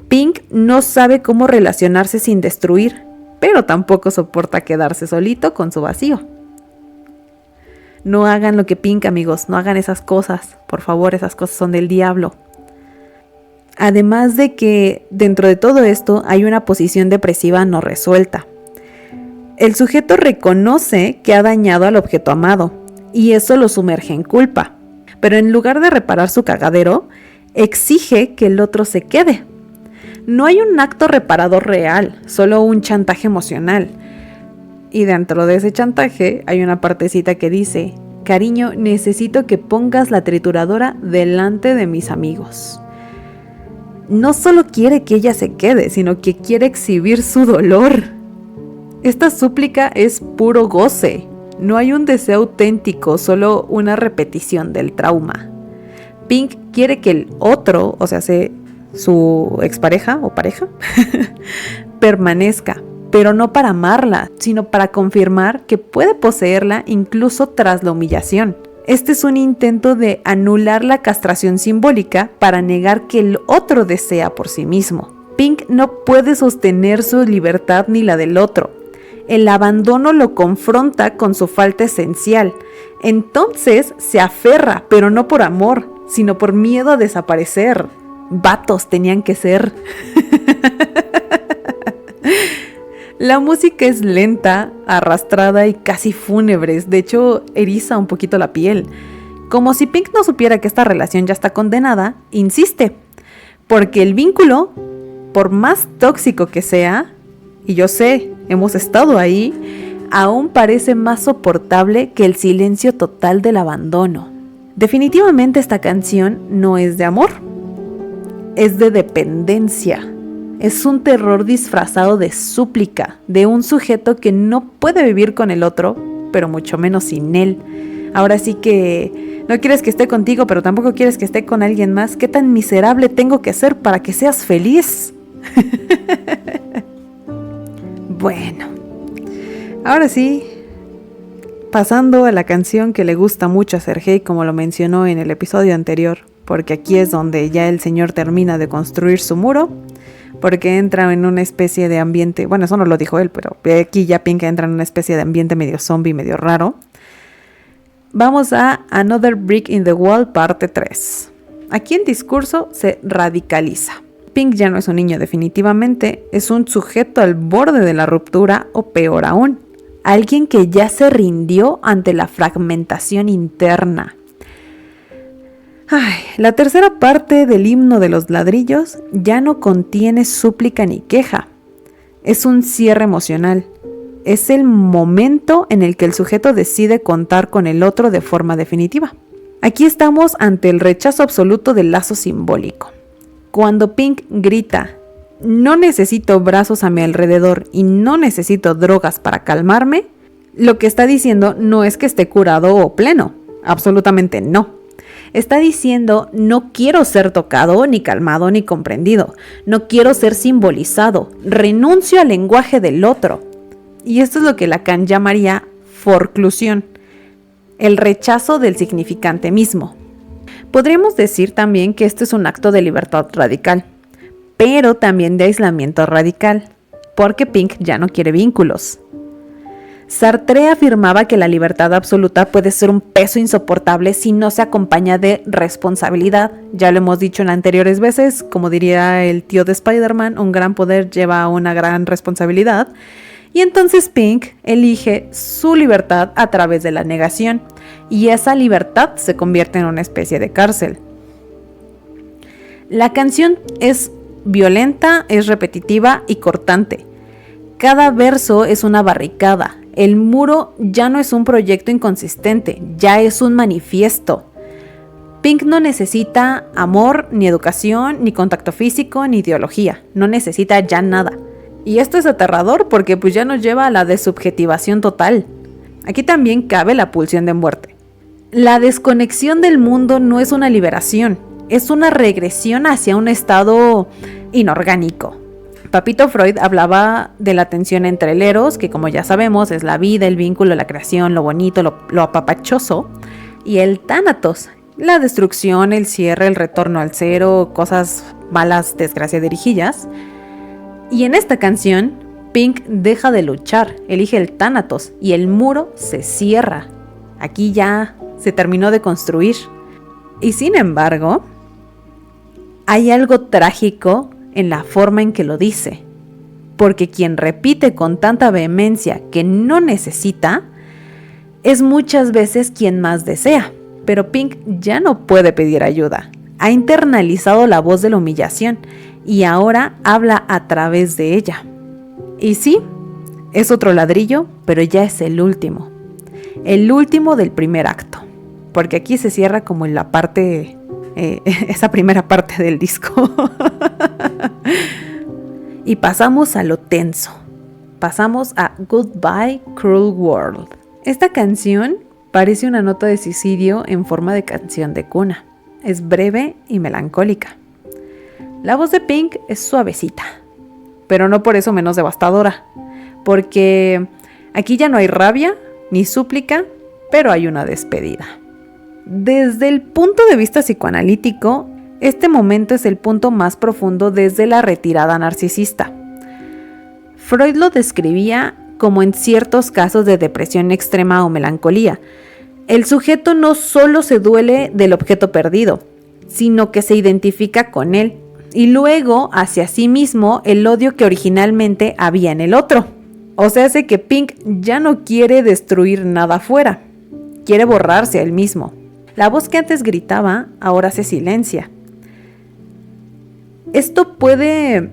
Pink no sabe cómo relacionarse sin destruir, pero tampoco soporta quedarse solito con su vacío. No hagan lo que Pink, amigos, no hagan esas cosas, por favor, esas cosas son del diablo. Además de que dentro de todo esto hay una posición depresiva no resuelta. El sujeto reconoce que ha dañado al objeto amado y eso lo sumerge en culpa. Pero en lugar de reparar su cagadero, exige que el otro se quede. No hay un acto reparador real, solo un chantaje emocional. Y dentro de ese chantaje hay una partecita que dice: cariño, necesito que pongas la trituradora delante de mis amigos. No solo quiere que ella se quede, sino que quiere exhibir su dolor. Esta súplica es puro goce. No hay un deseo auténtico, solo una repetición del trauma. Pink quiere que el otro, o sea, su expareja o pareja, permanezca, pero no para amarla, sino para confirmar que puede poseerla incluso tras la humillación. Este es un intento de anular la castración simbólica para negar que el otro desea por sí mismo. Pink no puede sostener su libertad ni la del otro. El abandono lo confronta con su falta esencial. Entonces se aferra, pero no por amor, sino por miedo a desaparecer. Vatos tenían que ser. La música es lenta, arrastrada y casi fúnebre. De hecho, eriza un poquito la piel. Como si Pink no supiera que esta relación ya está condenada, insiste. Porque el vínculo, por más tóxico que sea, y yo sé, hemos estado ahí, aún parece más soportable que el silencio total del abandono. Definitivamente esta canción no es de amor, es de dependencia. Es un terror disfrazado de súplica, de un sujeto que no puede vivir con el otro, pero mucho menos sin él. Ahora sí que no quieres que esté contigo, pero tampoco quieres que esté con alguien más. ¿Qué tan miserable tengo que ser para que seas feliz? Bueno, ahora sí, pasando a la canción que le gusta mucho a Sergei, como lo mencionó en el episodio anterior, porque aquí es donde ya el señor termina de construir su muro, porque entra en una especie de ambiente, bueno, eso no lo dijo él, pero aquí ya Pink entra en una especie de ambiente medio zombie, medio raro. Vamos a Another Brick in the Wall, parte 3. Aquí el discurso se radicaliza. Pink ya no es un niño definitivamente, es un sujeto al borde de la ruptura o peor aún, alguien que ya se rindió ante la fragmentación interna. La tercera parte del himno de los ladrillos ya no contiene súplica ni queja, es un cierre emocional, es el momento en el que el sujeto decide contar con el otro de forma definitiva. Aquí estamos ante el rechazo absoluto del lazo simbólico. Cuando Pink grita, no necesito brazos a mi alrededor y no necesito drogas para calmarme, lo que está diciendo no es que esté curado o pleno, absolutamente no. Está diciendo, no quiero ser tocado, ni calmado, ni comprendido. No quiero ser simbolizado. Renuncio al lenguaje del otro. Y esto es lo que Lacan llamaría forclusión, el rechazo del significante mismo. Podríamos decir también que este es un acto de libertad radical, pero también de aislamiento radical, porque Pink ya no quiere vínculos. Sartre afirmaba que la libertad absoluta puede ser un peso insoportable si no se acompaña de responsabilidad. Ya lo hemos dicho en anteriores veces, como diría el tío de Spider-Man, un gran poder lleva a una gran responsabilidad. Y entonces Pink elige su libertad a través de la negación, y esa libertad se convierte en una especie de cárcel. La canción es violenta, es repetitiva y cortante. Cada verso es una barricada. El muro ya no es un proyecto inconsistente, ya es un manifiesto. Pink no necesita amor, ni educación, ni contacto físico, ni ideología. No necesita ya nada. Y esto es aterrador porque pues ya nos lleva a la desubjetivación total. Aquí también cabe la pulsión de muerte. La desconexión del mundo no es una liberación, es una regresión hacia un estado inorgánico. Papito Freud hablaba de la tensión entre el eros, que como ya sabemos es la vida, el vínculo, la creación, lo bonito, lo apapachoso, y el tánatos, la destrucción, el cierre, el retorno al cero, cosas malas, desgracias, dirijillas. Y en esta canción, Pink deja de luchar, elige el tánatos y el muro se cierra. Aquí ya se terminó de construir. Y sin embargo, hay algo trágico en la forma en que lo dice, porque quien repite con tanta vehemencia que no necesita, es muchas veces quien más desea. Pero Pink ya no puede pedir ayuda, ha internalizado la voz de la humillación y ahora habla a través de ella. Y sí, es otro ladrillo, pero ya es el último del primer acto, porque aquí se cierra como en la parte, esa primera parte del disco. Y pasamos a lo tenso, pasamos a Goodbye Cruel World. Esta canción parece una nota de suicidio en forma de canción de cuna, es breve y melancólica. La voz de Pink es suavecita, pero no por eso menos devastadora, porque aquí ya no hay rabia ni súplica, pero hay una despedida. Desde el punto de vista psicoanalítico, este momento es el punto más profundo desde la retirada narcisista. Freud lo describía como en ciertos casos de depresión extrema o melancolía. El sujeto no solo se duele del objeto perdido, sino que se identifica con él y luego hacia sí mismo el odio que originalmente había en el otro. O sea, hace que Pink ya no quiere destruir nada afuera, quiere borrarse a él mismo. La voz que antes gritaba ahora se silencia. Esto puede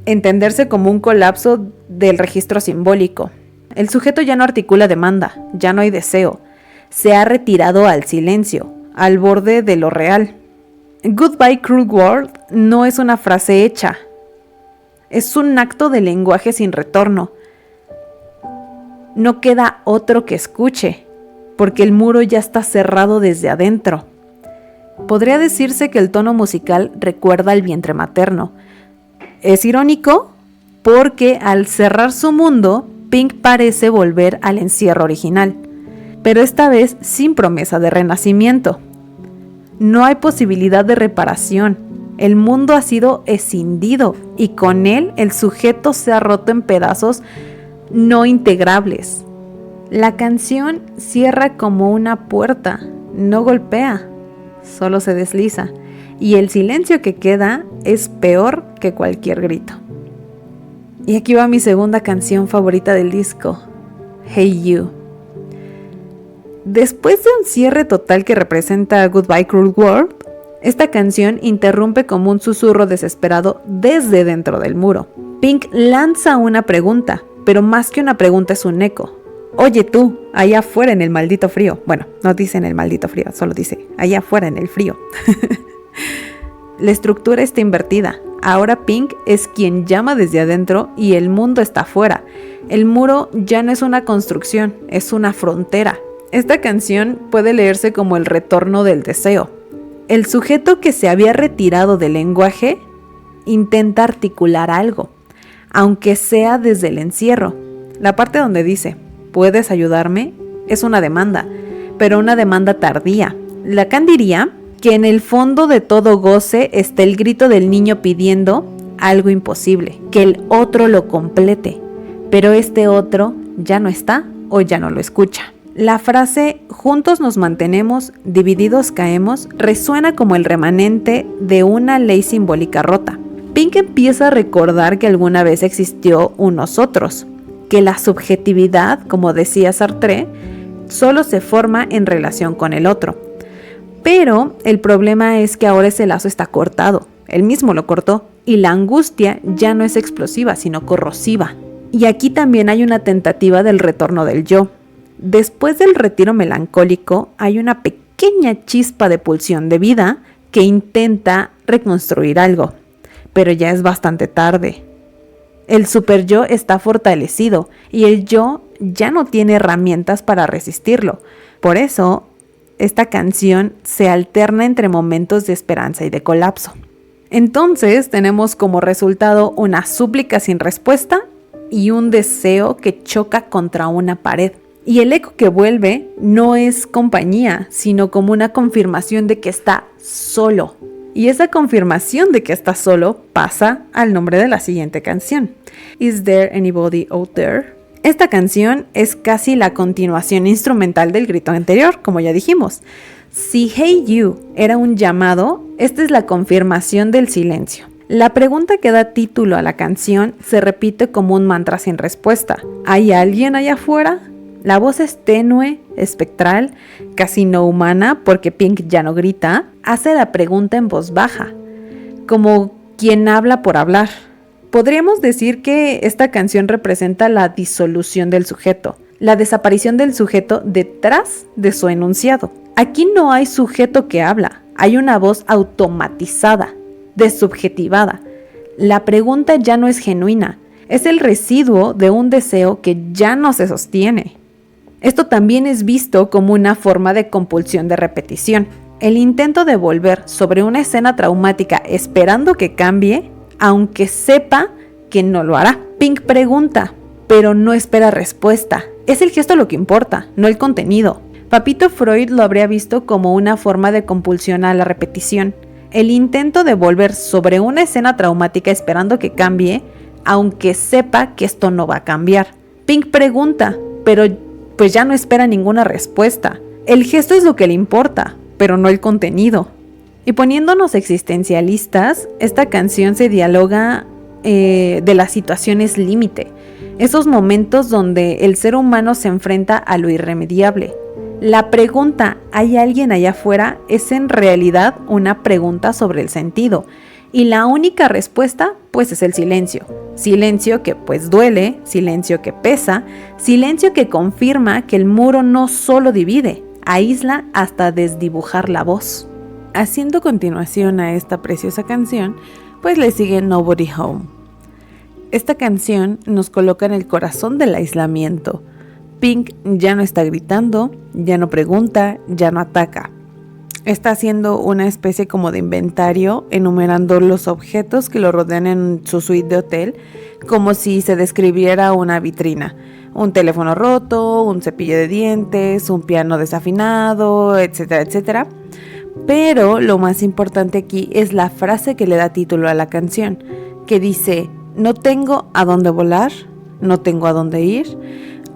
entenderse como un colapso del registro simbólico. El sujeto ya no articula demanda, ya no hay deseo, se ha retirado al silencio, al borde de lo real. Goodbye Cruel World no es una frase hecha, es un acto de lenguaje sin retorno. No queda otro que escuche, porque el muro ya está cerrado desde adentro. Podría decirse que el tono musical recuerda al vientre materno. Es irónico porque al cerrar su mundo, Pink parece volver al encierro original, pero esta vez sin promesa de renacimiento. No hay posibilidad de reparación. El mundo ha sido escindido y con él el sujeto se ha roto en pedazos no integrables. La canción cierra como una puerta, no golpea, solo se desliza, y el silencio que queda es peor que cualquier grito. Y aquí va mi segunda canción favorita del disco, Hey You. Después de un cierre total que representa Goodbye Cruel World, esta canción interrumpe como un susurro desesperado desde dentro del muro. Pink lanza una pregunta, pero más que una pregunta es un eco. Oye tú, allá afuera en el maldito frío. Bueno, no dice en el maldito frío, solo dice allá afuera en el frío. La estructura está invertida. Ahora Pink es quien llama desde adentro y el mundo está afuera. El muro ya no es una construcción, es una frontera. Esta canción puede leerse como el retorno del deseo. El sujeto que se había retirado del lenguaje intenta articular algo, aunque sea desde el encierro. La parte donde dice, ¿puedes ayudarme? Es una demanda, pero una demanda tardía. Lacan diría que en el fondo de todo goce está el grito del niño pidiendo algo imposible, que el otro lo complete, pero este otro ya no está o ya no lo escucha. La frase juntos nos mantenemos, divididos caemos resuena como el remanente de una ley simbólica rota. Pink empieza a recordar que alguna vez existió un nosotros, que la subjetividad, como decía Sartre, solo se forma en relación con el otro. Pero el problema es que ahora ese lazo está cortado, él mismo lo cortó, y la angustia ya no es explosiva, sino corrosiva. Y aquí también hay una tentativa del retorno del yo. Después del retiro melancólico hay una pequeña chispa de pulsión de vida que intenta reconstruir algo, pero ya es bastante tarde. El superyo está fortalecido y el yo ya no tiene herramientas para resistirlo. Por eso, esta canción se alterna entre momentos de esperanza y de colapso. Entonces tenemos como resultado una súplica sin respuesta y un deseo que choca contra una pared. Y el eco que vuelve no es compañía, sino como una confirmación de que está solo. Y esa confirmación de que está solo pasa al nombre de la siguiente canción. Is there anybody out there? Esta canción es casi la continuación instrumental del grito anterior, como ya dijimos. Si Hey You era un llamado, esta es la confirmación del silencio. La pregunta que da título a la canción se repite como un mantra sin respuesta. ¿Hay alguien allá afuera? La voz es tenue, espectral, casi no humana, porque Pink ya no grita, hace la pregunta en voz baja, como quien habla por hablar. Podríamos decir que esta canción representa la disolución del sujeto, la desaparición del sujeto detrás de su enunciado. Aquí no hay sujeto que habla, hay una voz automatizada, desubjetivada. La pregunta ya no es genuina, es el residuo de un deseo que ya no se sostiene. Esto también es visto como una forma de compulsión de repetición. El intento de volver sobre una escena traumática esperando que cambie, aunque sepa que no lo hará. Pink pregunta, pero no espera respuesta. Es el gesto lo que importa, no el contenido. Papito Freud lo habría visto como una forma de compulsión a la repetición. El intento de volver sobre una escena traumática esperando que cambie, aunque sepa que esto no va a cambiar. Pink pregunta, pero pues ya no espera ninguna respuesta. El gesto es lo que le importa, pero no el contenido. Y poniéndonos existencialistas, esta canción se dialoga de las situaciones límite, esos momentos donde el ser humano se enfrenta a lo irremediable. La pregunta ¿hay alguien allá afuera? Es en realidad una pregunta sobre el sentido. Y la única respuesta, pues, es el silencio. Silencio que, pues, duele, silencio que pesa, silencio que confirma que el muro no solo divide, aísla hasta desdibujar la voz. Haciendo continuación a esta preciosa canción, pues le sigue Nobody Home. Esta canción nos coloca en el corazón del aislamiento. Pink ya no está gritando, ya no pregunta, ya no ataca. Está haciendo una especie como de inventario, enumerando los objetos que lo rodean en su suite de hotel, como si se describiera una vitrina. Un teléfono roto, un cepillo de dientes, un piano desafinado, etcétera, etcétera. Pero lo más importante aquí es la frase que le da título a la canción, que dice: no tengo a dónde volar, no tengo a dónde ir.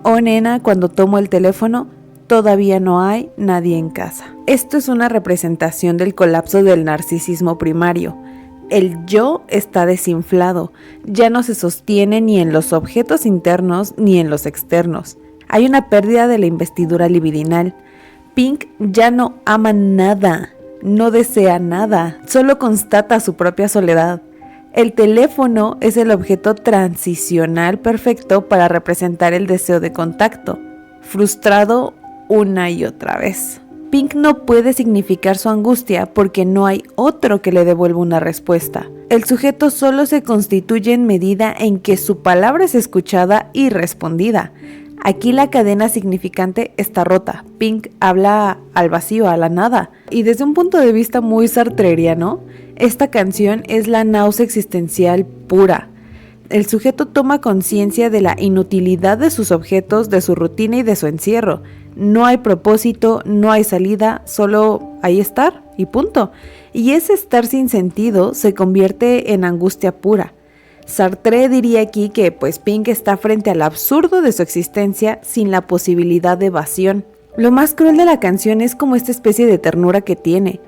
Oh nena, cuando tomo el teléfono, todavía no hay nadie en casa. Esto es una representación del colapso del narcisismo primario. El yo está desinflado, ya no se sostiene ni en los objetos internos ni en los externos. Hay una pérdida de la investidura libidinal. Pink ya no ama nada, no desea nada, solo constata su propia soledad. El teléfono es el objeto transicional perfecto para representar el deseo de contacto, frustrado una y otra vez. Pink no puede significar su angustia porque no hay otro que le devuelva una respuesta. El sujeto solo se constituye en medida en que su palabra es escuchada y respondida. Aquí la cadena significante está rota. Pink habla al vacío, a la nada. Y desde un punto de vista muy sartreriano, esta canción es la náusea existencial pura. El sujeto toma conciencia de la inutilidad de sus objetos, de su rutina y de su encierro. No hay propósito, no hay salida, solo hay estar y punto. Y ese estar sin sentido se convierte en angustia pura. Sartre diría aquí que Pink está frente al absurdo de su existencia sin la posibilidad de evasión. Lo más cruel de la canción es como esta especie de ternura que tiene.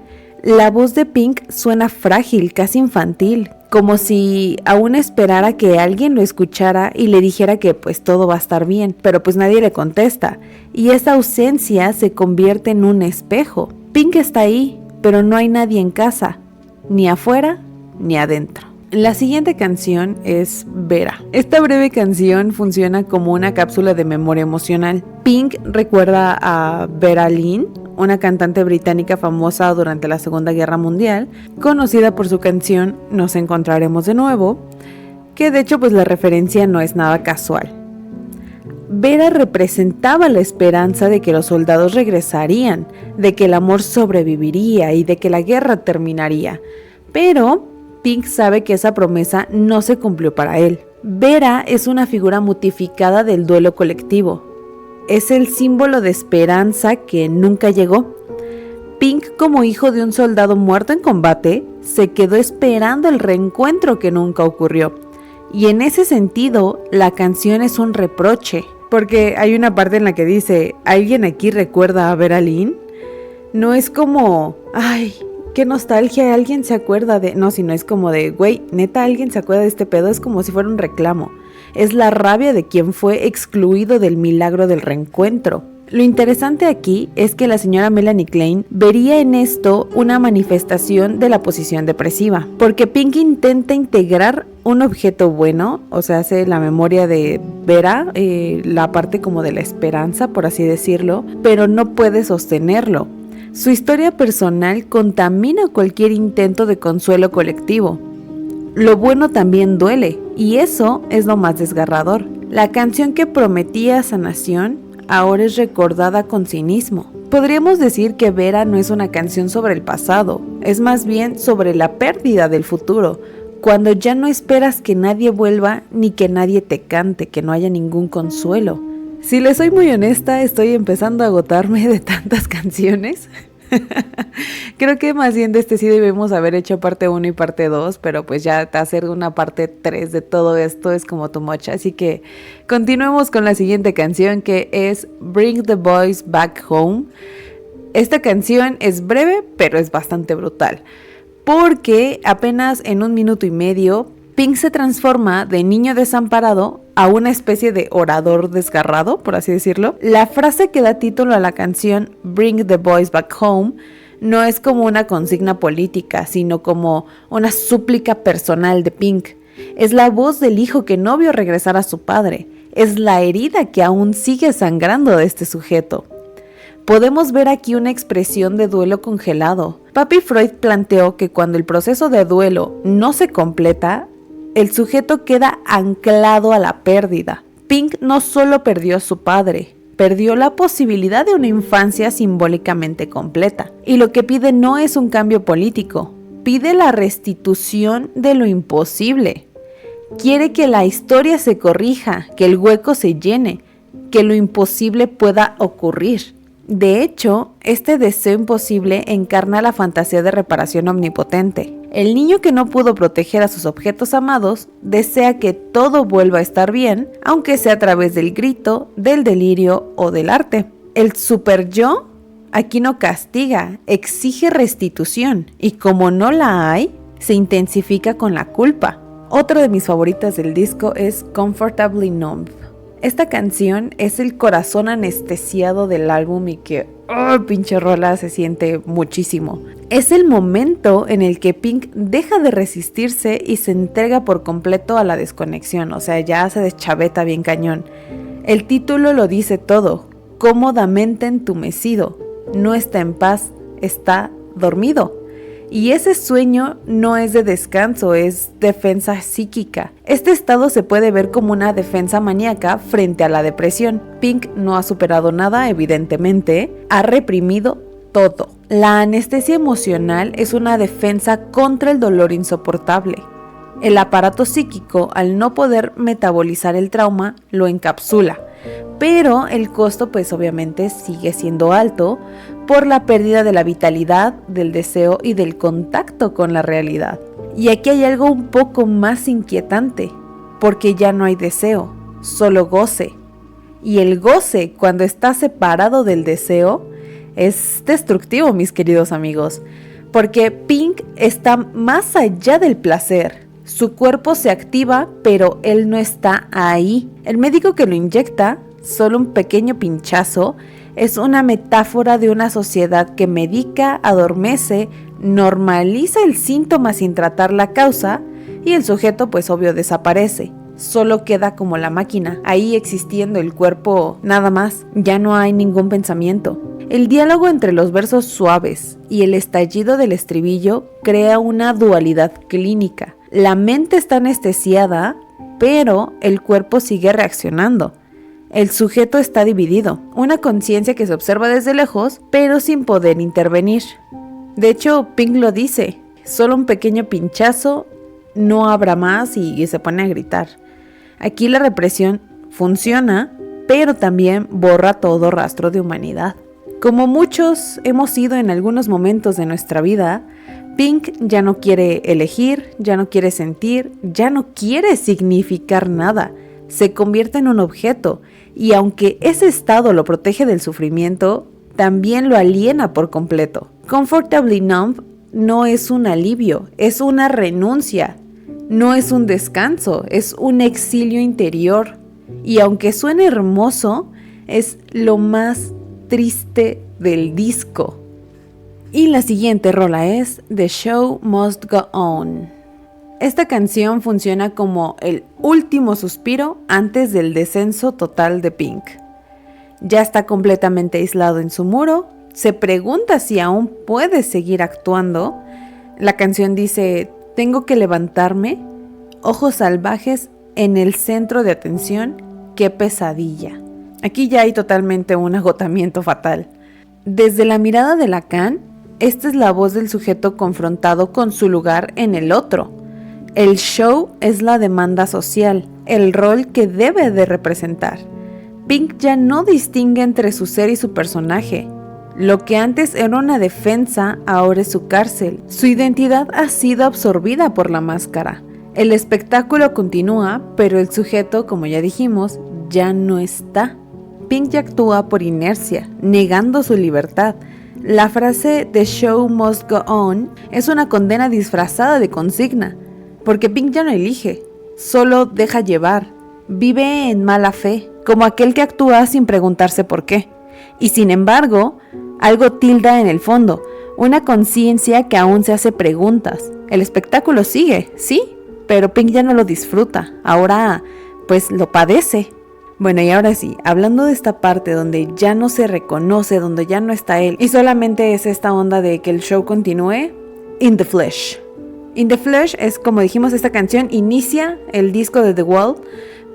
La voz de Pink suena frágil, casi infantil, como si aún esperara que alguien lo escuchara y le dijera que todo va a estar bien, pero nadie le contesta, y esa ausencia se convierte en un espejo. Pink está ahí, pero no hay nadie en casa, ni afuera ni adentro. La siguiente canción es Vera. Esta breve canción funciona como una cápsula de memoria emocional. Pink recuerda a Vera Lynn, una cantante británica famosa durante la Segunda Guerra Mundial, conocida por su canción Nos encontraremos de nuevo, que de hecho la referencia no es nada casual. Vera representaba la esperanza de que los soldados regresarían, de que el amor sobreviviría y de que la guerra terminaría, pero Pink sabe que esa promesa no se cumplió para él. Vera es una figura mutificada del duelo colectivo. Es el símbolo de esperanza que nunca llegó. Pink, como hijo de un soldado muerto en combate, se quedó esperando el reencuentro que nunca ocurrió. Y en ese sentido, la canción es un reproche, porque hay una parte en la que dice: ¿alguien aquí recuerda a Vera Lynn? No es como, ay, qué nostalgia, alguien se acuerda de... No, sino es como de, güey, neta, alguien se acuerda de este pedo. Es como si fuera un reclamo. Es la rabia de quien fue excluido del milagro del reencuentro. Lo interesante aquí es que la señora Melanie Klein vería en esto una manifestación de la posición depresiva, porque Pink intenta integrar un objeto bueno, o sea, hace la memoria de Vera, la parte como de la esperanza, por así decirlo, pero no puede sostenerlo. Su historia personal contamina cualquier intento de consuelo colectivo. Lo bueno también duele, y eso es lo más desgarrador. La canción que prometía sanación ahora es recordada con cinismo. Podríamos decir que Vera no es una canción sobre el pasado, es más bien sobre la pérdida del futuro, cuando ya no esperas que nadie vuelva ni que nadie te cante, que no haya ningún consuelo. Si les soy muy honesta, estoy empezando a agotarme de tantas canciones. Creo que más bien de este sí debemos haber hecho parte 1 y parte 2, pero ya hacer una parte 3 de todo esto es como too much. Así que continuemos con la siguiente canción, que es Bring the Boys Back Home. Esta canción es breve, pero es bastante brutal, porque apenas en 1 minuto y medio Pink se transforma de niño desamparado a una especie de orador desgarrado, por así decirlo. La frase que da título a la canción, Bring the Boys Back Home, no es como una consigna política, sino como una súplica personal de Pink. Es la voz del hijo que no vio regresar a su padre. Es la herida que aún sigue sangrando de este sujeto. Podemos ver aquí una expresión de duelo congelado. Papi Freud planteó que cuando el proceso de duelo no se completa, el sujeto queda anclado a la pérdida. Pink no solo perdió a su padre, perdió la posibilidad de una infancia simbólicamente completa. Y lo que pide no es un cambio político, pide la restitución de lo imposible. Quiere que la historia se corrija, que el hueco se llene, que lo imposible pueda ocurrir. De hecho, este deseo imposible encarna la fantasía de reparación omnipotente. El niño que no pudo proteger a sus objetos amados desea que todo vuelva a estar bien, aunque sea a través del grito, del delirio o del arte. El super yo aquí no castiga, exige restitución, y como no la hay, se intensifica con la culpa. Otra de mis favoritas del disco es Comfortably Numb. Esta canción es el corazón anestesiado del álbum y que, pinche rola, se siente muchísimo. Es el momento en el que Pink deja de resistirse y se entrega por completo a la desconexión, o sea, ya se deschaveta bien cañón. El título lo dice todo, cómodamente entumecido, no está en paz, está dormido. Y ese sueño no es de descanso, es defensa psíquica. Este estado se puede ver como una defensa maníaca frente a la depresión. Pink no ha superado nada, evidentemente, ha reprimido todo. La anestesia emocional es una defensa contra el dolor insoportable. El aparato psíquico, al no poder metabolizar el trauma, lo encapsula. Pero el costo pues obviamente sigue siendo alto por la pérdida de la vitalidad, del deseo y del contacto con la realidad. Y aquí hay algo un poco más inquietante, porque ya no hay deseo, solo goce. Y el goce, cuando está separado del deseo, es destructivo, mis queridos amigos, porque Pink está más allá del placer. Su cuerpo se activa, pero él no está ahí. El médico que lo inyecta, solo un pequeño pinchazo, es una metáfora de una sociedad que medica, adormece, normaliza el síntoma sin tratar la causa y el sujeto pues obvio desaparece. Solo queda como la máquina, ahí existiendo el cuerpo nada más, ya no hay ningún pensamiento. El diálogo entre los versos suaves y el estallido del estribillo crea una dualidad clínica. La mente está anestesiada, pero el cuerpo sigue reaccionando. El sujeto está dividido, una conciencia que se observa desde lejos, pero sin poder intervenir. De hecho, Pink lo dice, solo un pequeño pinchazo, no habrá más y se pone a gritar. Aquí la represión funciona, pero también borra todo rastro de humanidad. Como muchos hemos sido en algunos momentos de nuestra vida, Pink ya no quiere elegir, ya no quiere sentir, ya no quiere significar nada. Se convierte en un objeto y aunque ese estado lo protege del sufrimiento, también lo aliena por completo. Comfortably Numb no es un alivio, es una renuncia, no es un descanso, es un exilio interior. Y aunque suene hermoso, es lo más triste del disco. Y la siguiente rola es The Show Must Go On. Esta canción funciona como el último suspiro antes del descenso total de Pink. Ya está completamente aislado en su muro, se pregunta si aún puede seguir actuando. La canción dice, tengo que levantarme, ojos salvajes en el centro de atención, qué pesadilla. Aquí ya hay totalmente un agotamiento fatal. Desde la mirada de Lacan, esta es la voz del sujeto confrontado con su lugar en el otro. El show es la demanda social, el rol que debe de representar. Pink ya no distingue entre su ser y su personaje. Lo que antes era una defensa, ahora es su cárcel. Su identidad ha sido absorbida por la máscara. El espectáculo continúa, pero el sujeto, como ya dijimos, ya no está. Pink ya actúa por inercia, negando su libertad. La frase "The show must go on" es una condena disfrazada de consigna. Porque Pink ya no elige, solo deja llevar, vive en mala fe, como aquel que actúa sin preguntarse por qué. Y sin embargo, algo tilda en el fondo, una conciencia que aún se hace preguntas. El espectáculo sigue, sí, pero Pink ya no lo disfruta, ahora pues lo padece. Bueno, y ahora sí, hablando de esta parte donde ya no se reconoce, donde ya no está él, y solamente es esta onda de que el show continúe, In the Flesh. In the Flesh es, como dijimos, esta canción inicia el disco de The Wall,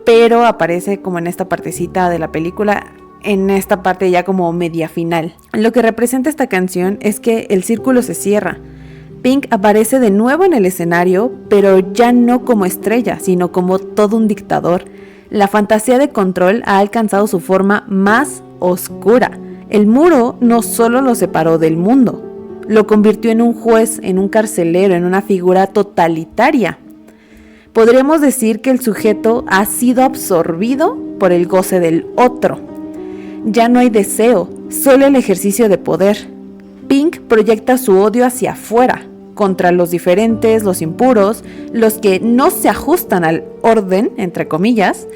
pero aparece como en esta partecita de la película en esta parte ya como media final. Lo que representa esta canción es que el círculo se cierra. Pink aparece de nuevo en el escenario, pero ya no como estrella, sino como todo un dictador. La fantasía de control ha alcanzado su forma más oscura. El muro no solo lo separó del mundo, lo convirtió en un juez, en un carcelero, en una figura totalitaria. Podríamos decir que el sujeto ha sido absorbido por el goce del otro. Ya no hay deseo, solo el ejercicio de poder. Pink proyecta su odio hacia afuera, contra los diferentes, los impuros, los que no se ajustan al orden, entre comillas.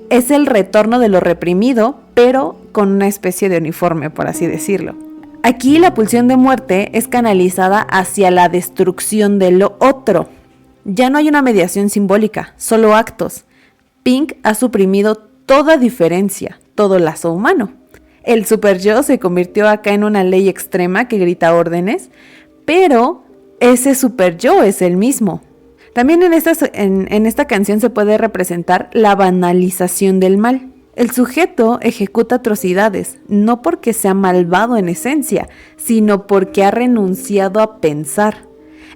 Es el retorno de lo reprimido, pero con una especie de uniforme, por así decirlo. Aquí la pulsión de muerte es canalizada hacia la destrucción de lo otro. Ya no hay una mediación simbólica, solo actos. Pink ha suprimido toda diferencia, todo lazo humano. El super yo se convirtió acá en una ley extrema que grita órdenes, pero ese super yo es el mismo. También en esta canción se puede representar la banalización del mal. El sujeto ejecuta atrocidades, no porque sea malvado en esencia, sino porque ha renunciado a pensar.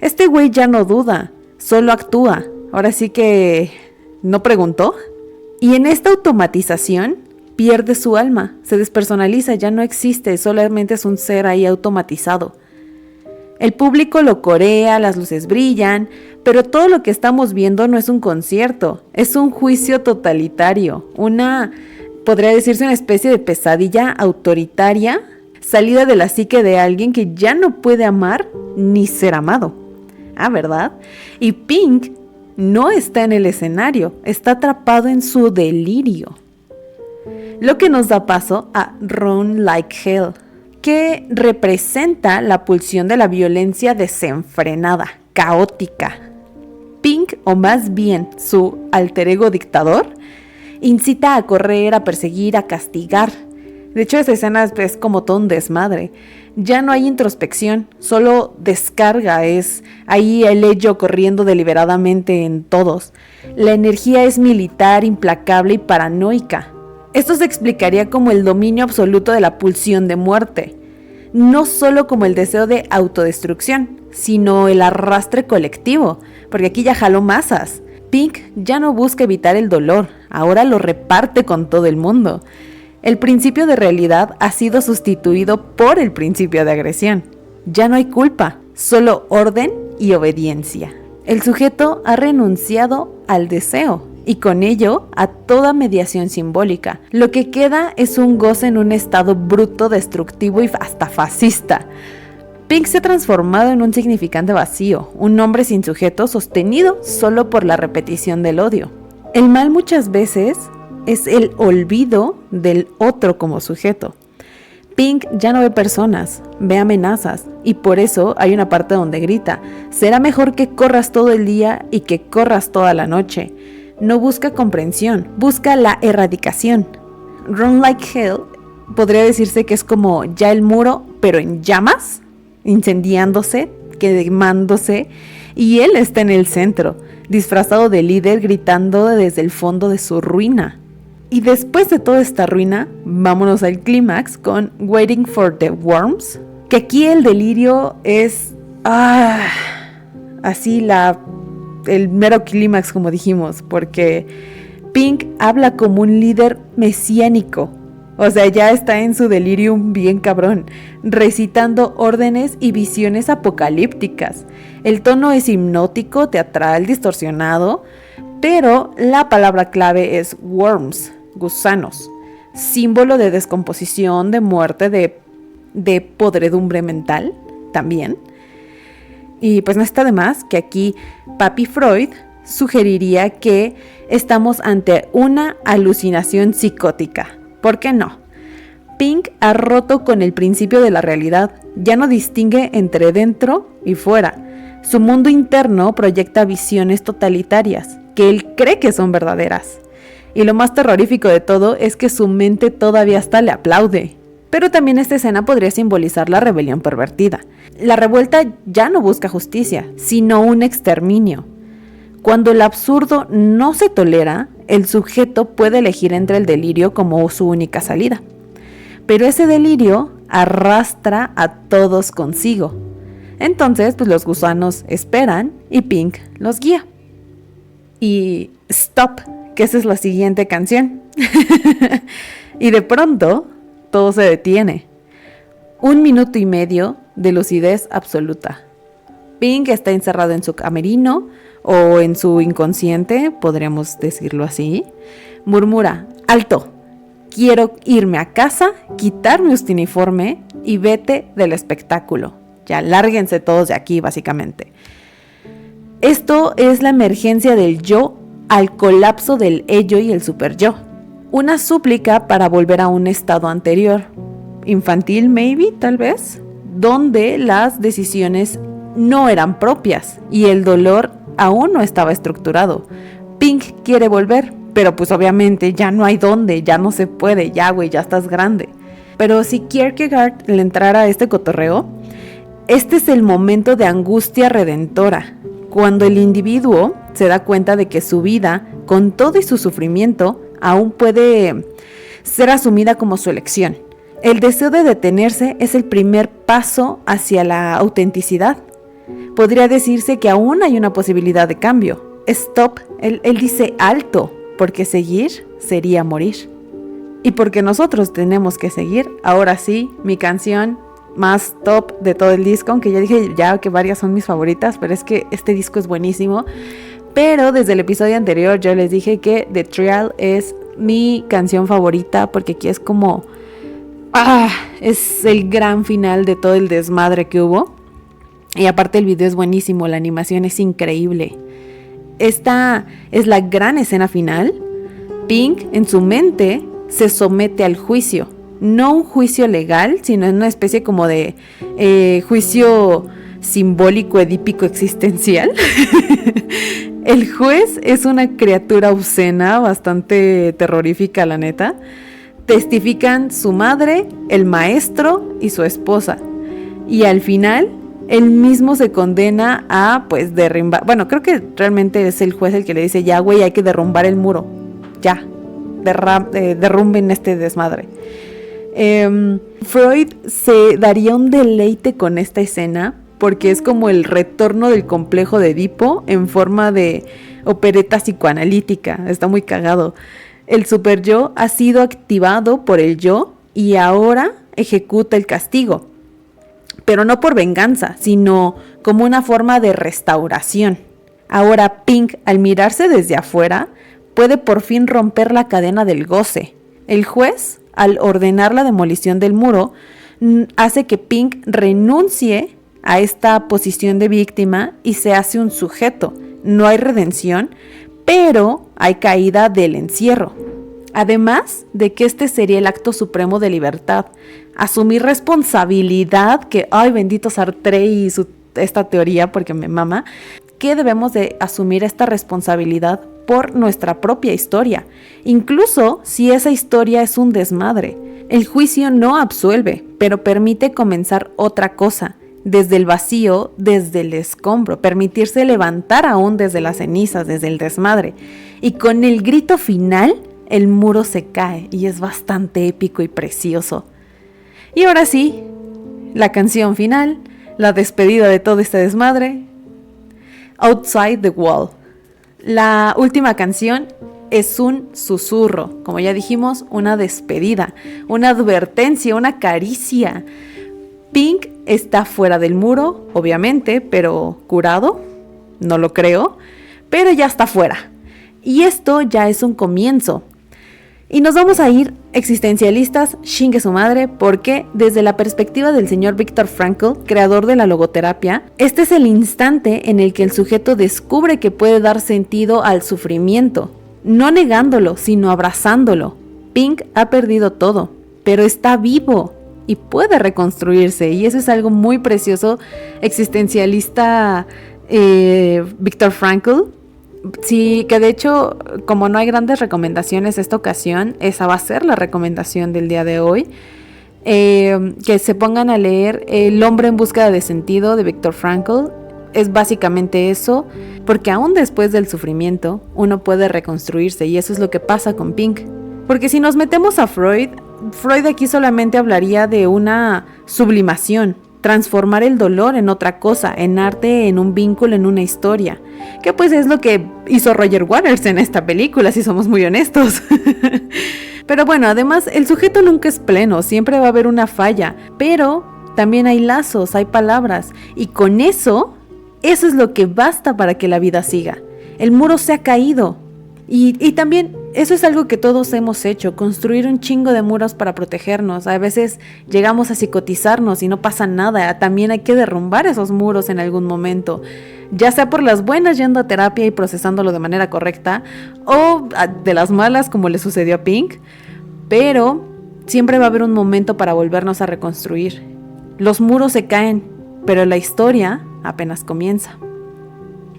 Este güey ya no duda, solo actúa. Ahora sí que no preguntó. Y en esta automatización pierde su alma, se despersonaliza, ya no existe, solamente es un ser ahí automatizado. El público lo corea, las luces brillan, pero todo lo que estamos viendo no es un concierto, es un juicio totalitario, podría decirse una especie de pesadilla autoritaria, salida de la psique de alguien que ya no puede amar ni ser amado. ¿Verdad? Y Pink no está en el escenario, está atrapado en su delirio. Lo que nos da paso a Run Like Hell, que representa la pulsión de la violencia desenfrenada, caótica. Pink, o más bien su alter ego dictador, incita a correr, a perseguir, a castigar. De hecho, esa escena es como todo un desmadre. Ya no hay introspección, solo descarga, es ahí el ello corriendo deliberadamente en todos. La energía es militar, implacable y paranoica. Esto se explicaría como el dominio absoluto de la pulsión de muerte, no solo como el deseo de autodestrucción, sino el arrastre colectivo, porque aquí ya jaló masas. Pink ya no busca evitar el dolor, ahora lo reparte con todo el mundo. El principio de realidad ha sido sustituido por el principio de agresión. Ya no hay culpa, solo orden y obediencia. El sujeto ha renunciado al deseo y con ello a toda mediación simbólica. Lo que queda es un goce en un estado bruto, destructivo y hasta fascista. Pink se ha transformado en un significante vacío, un hombre sin sujeto sostenido solo por la repetición del odio. El mal muchas veces es el olvido del otro como sujeto. Pink ya no ve personas, ve amenazas, y por eso hay una parte donde grita: será mejor que corras todo el día y que corras toda la noche. No busca comprensión, busca la erradicación. Run Like Hell podría decirse que es como ya el muro, pero en llamas, incendiándose, quemándose, y él está en el centro, disfrazado de líder, gritando desde el fondo de su ruina. Y después de toda esta ruina, vámonos al clímax con Waiting for the Worms, que aquí el delirio es así el mero clímax, como dijimos, porque Pink habla como un líder mesiánico. O sea, ya está en su delirium bien cabrón, recitando órdenes y visiones apocalípticas. El tono es hipnótico, teatral, distorsionado, pero la palabra clave es worms, gusanos, símbolo de descomposición, de muerte, de podredumbre mental también. Y pues no está de más que aquí Papi Freud sugeriría que estamos ante una alucinación psicótica. ¿Por qué no? Pink ha roto con el principio de la realidad, ya no distingue entre dentro y fuera. Su mundo interno proyecta visiones totalitarias, que él cree que son verdaderas. Y lo más terrorífico de todo es que su mente todavía hasta le aplaude. Pero también esta escena podría simbolizar la rebelión pervertida. La revuelta ya no busca justicia, sino un exterminio. Cuando el absurdo no se tolera, el sujeto puede elegir entre el delirio como su única salida. pero ese delirio arrastra a todos consigo. Entonces, pues los gusanos esperan y Pink los guía. Y stop, que esa es la siguiente canción. Y de pronto, todo se detiene. 1 minuto y medio de lucidez absoluta. Pink está encerrado en su camerino o en su inconsciente, podríamos decirlo así. Murmura, alto, quiero irme a casa, quitarme este uniforme y vete del espectáculo. Ya, lárguense todos de aquí, básicamente. Esto es la emergencia del yo al colapso del ello y el superyo. Una súplica para volver a un estado anterior, infantil maybe, tal vez, donde las decisiones no eran propias y el dolor aún no estaba estructurado. Pink quiere volver, pero pues obviamente ya no hay dónde, ya no se puede, ya güey, ya estás grande. Pero si Kierkegaard le entrara a este cotorreo, este es el momento de angustia redentora, cuando el individuo se da cuenta de que su vida, con todo y su sufrimiento, aún puede ser asumida como su elección. El deseo de detenerse es el primer paso hacia la autenticidad. Podría decirse que aún hay una posibilidad de cambio. Stop, él dice alto, porque seguir sería morir. Y porque nosotros tenemos que seguir, ahora sí, mi canción más top de todo el disco, aunque ya dije ya que varias son mis favoritas, pero es que este disco es buenísimo. Pero desde el episodio anterior yo les dije que The Trial es mi canción favorita, porque aquí es como es el gran final de todo el desmadre que hubo. Y aparte el video es buenísimo, la animación es increíble. Esta es la gran escena final. Pink en su mente se somete al juicio. No un juicio legal, sino en una especie como de juicio simbólico, edípico, existencial. El juez es una criatura obscena, bastante terrorífica, la neta. Testifican su madre, el maestro y su esposa. Y al final, él mismo se condena a, pues, derrumbar. Bueno, creo que realmente es el juez el que le dice, ya, güey, hay que derrumbar el muro. Ya, derrumben este desmadre. Freud se daría un deleite con esta escena porque es como el retorno del complejo de Edipo en forma de opereta psicoanalítica. Está muy cagado. El superyo ha sido activado por el yo y ahora ejecuta el castigo, pero no por venganza, sino como una forma de restauración. Ahora Pink, al mirarse desde afuera, puede por fin romper la cadena del goce. El juez, al ordenar la demolición del muro, hace que Pink renuncie a esta posición de víctima y se hace un sujeto. No hay redención, pero hay caída del encierro. Además de que este sería el acto supremo de libertad. Asumir responsabilidad, que, ay, bendito Sartre y esta teoría, porque me mama, que debemos de asumir esta responsabilidad por nuestra propia historia, incluso si esa historia es un desmadre. El juicio no absuelve, pero permite comenzar otra cosa, desde el vacío, desde el escombro, permitirse levantar aún desde las cenizas, desde el desmadre. Y con el grito final, el muro se cae y es bastante épico y precioso. Y ahora sí, la canción final, la despedida de todo este desmadre, Outside the Wall. La última canción es un susurro, como ya dijimos, una despedida, una advertencia, una caricia. Pink está fuera del muro, obviamente, pero curado, no lo creo, pero ya está fuera. Y esto ya es un comienzo. Y nos vamos a ir existencialistas, chingue su madre, porque desde la perspectiva del señor Viktor Frankl, creador de la logoterapia, este es el instante en el que el sujeto descubre que puede dar sentido al sufrimiento, no negándolo, sino abrazándolo. Pink ha perdido todo, pero está vivo y puede reconstruirse, y eso es algo muy precioso, existencialista Viktor Frankl. Sí, que de hecho, como no hay grandes recomendaciones esta ocasión, esa va a ser la recomendación del día de hoy. Que se pongan a leer El hombre en búsqueda de sentido de Viktor Frankl. Es básicamente eso, porque aún después del sufrimiento, uno puede reconstruirse, y eso es lo que pasa con Pink. Porque si nos metemos a Freud, Freud aquí solamente hablaría de una sublimación, transformar el dolor en otra cosa, en arte, en un vínculo, en una historia, que pues es lo que hizo Roger Waters en esta película, si somos muy honestos. Pero bueno, además el sujeto nunca es pleno, siempre va a haber una falla, pero también hay lazos, hay palabras, y con eso es lo que basta para que la vida siga. El muro se ha caído, y también eso es algo que todos hemos hecho, construir un chingo de muros para protegernos. A veces llegamos a psicotizarnos y no pasa nada, también hay que derrumbar esos muros en algún momento, ya sea por las buenas yendo a terapia y procesándolo de manera correcta, o de las malas como le sucedió a Pink, pero siempre va a haber un momento para volvernos a reconstruir. Los muros se caen, pero la historia apenas comienza.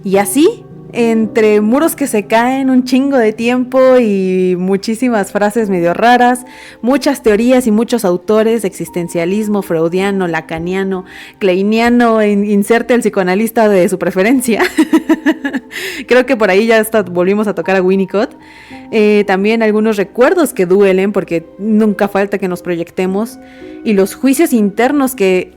Y así, entre muros que se caen, un chingo de tiempo y muchísimas frases medio raras, muchas teorías y muchos autores, existencialismo, freudiano, lacaniano, kleiniano, inserte el psicoanalista de su preferencia. Creo que por ahí ya hasta volvimos a tocar a Winnicott. También algunos recuerdos que duelen, porque nunca falta que nos proyectemos, y los juicios internos que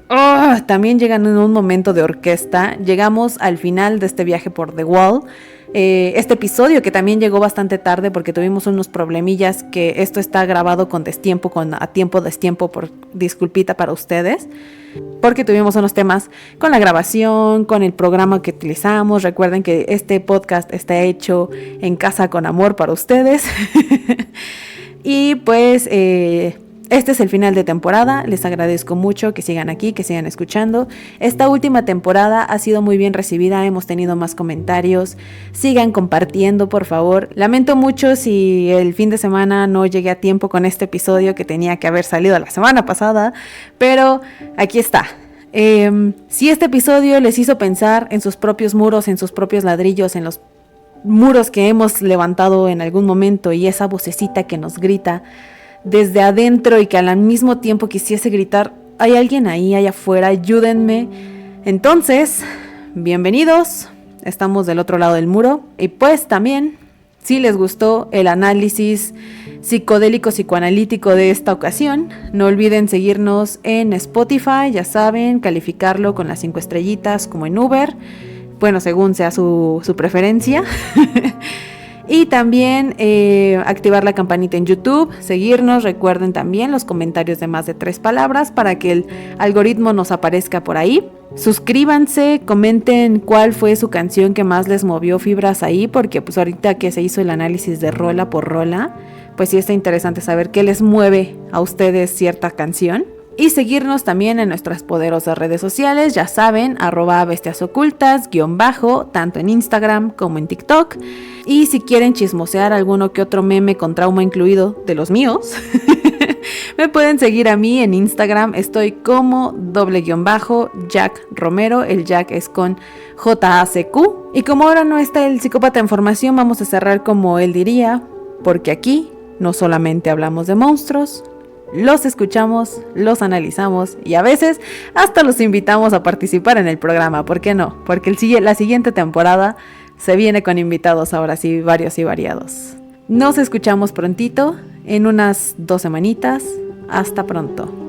también llegan en un momento de orquesta. Llegamos al final de este viaje por The Wall, este episodio que también llegó bastante tarde porque tuvimos unos problemillas, que esto está grabado con destiempo, a tiempo destiempo, por disculpita para ustedes, porque tuvimos unos temas con la grabación, con el programa que utilizamos. Recuerden que este podcast está hecho en casa con amor para ustedes. Y pues este es el final de temporada. Les agradezco mucho que sigan aquí, que sigan escuchando. Esta última temporada ha sido muy bien recibida, hemos tenido más comentarios. Sigan compartiendo, por favor. Lamento mucho si el fin de semana no llegué a tiempo con este episodio, que tenía que haber salido la semana pasada, pero aquí está. Si este episodio les hizo pensar en sus propios muros, en sus propios ladrillos, en los muros que hemos levantado en algún momento, y esa vocecita que nos grita desde adentro y que al mismo tiempo quisiese gritar, hay alguien ahí, allá afuera, ayúdenme. Entonces, bienvenidos, estamos del otro lado del muro. Y pues también, si les gustó el análisis psicodélico psicoanalítico de esta ocasión, no olviden seguirnos en Spotify, ya saben, calificarlo con las 5 estrellitas como en Uber, bueno, según sea su preferencia. Y también activar la campanita en YouTube, seguirnos. Recuerden también los comentarios de más de 3 palabras para que el algoritmo nos aparezca por ahí. Suscríbanse, comenten cuál fue su canción que más les movió fibras ahí, porque pues ahorita que se hizo el análisis de rola por rola, pues sí está interesante saber qué les mueve a ustedes cierta canción. Y seguirnos también en nuestras poderosas redes sociales, ya saben, @bestiasocultas_, tanto en Instagram como en TikTok. Y si quieren chismosear alguno que otro meme con trauma incluido de los míos, me pueden seguir a mí en Instagram, estoy como _Jack Romero, el Jack es con JACQ. Y como ahora no está el psicópata en formación, vamos a cerrar como él diría, porque aquí no solamente hablamos de monstruos, los escuchamos, los analizamos y a veces hasta los invitamos a participar en el programa. ¿Por qué no? Porque la siguiente temporada se viene con invitados ahora sí, varios y variados. Nos escuchamos prontito, en unas 2 semanitas. Hasta pronto.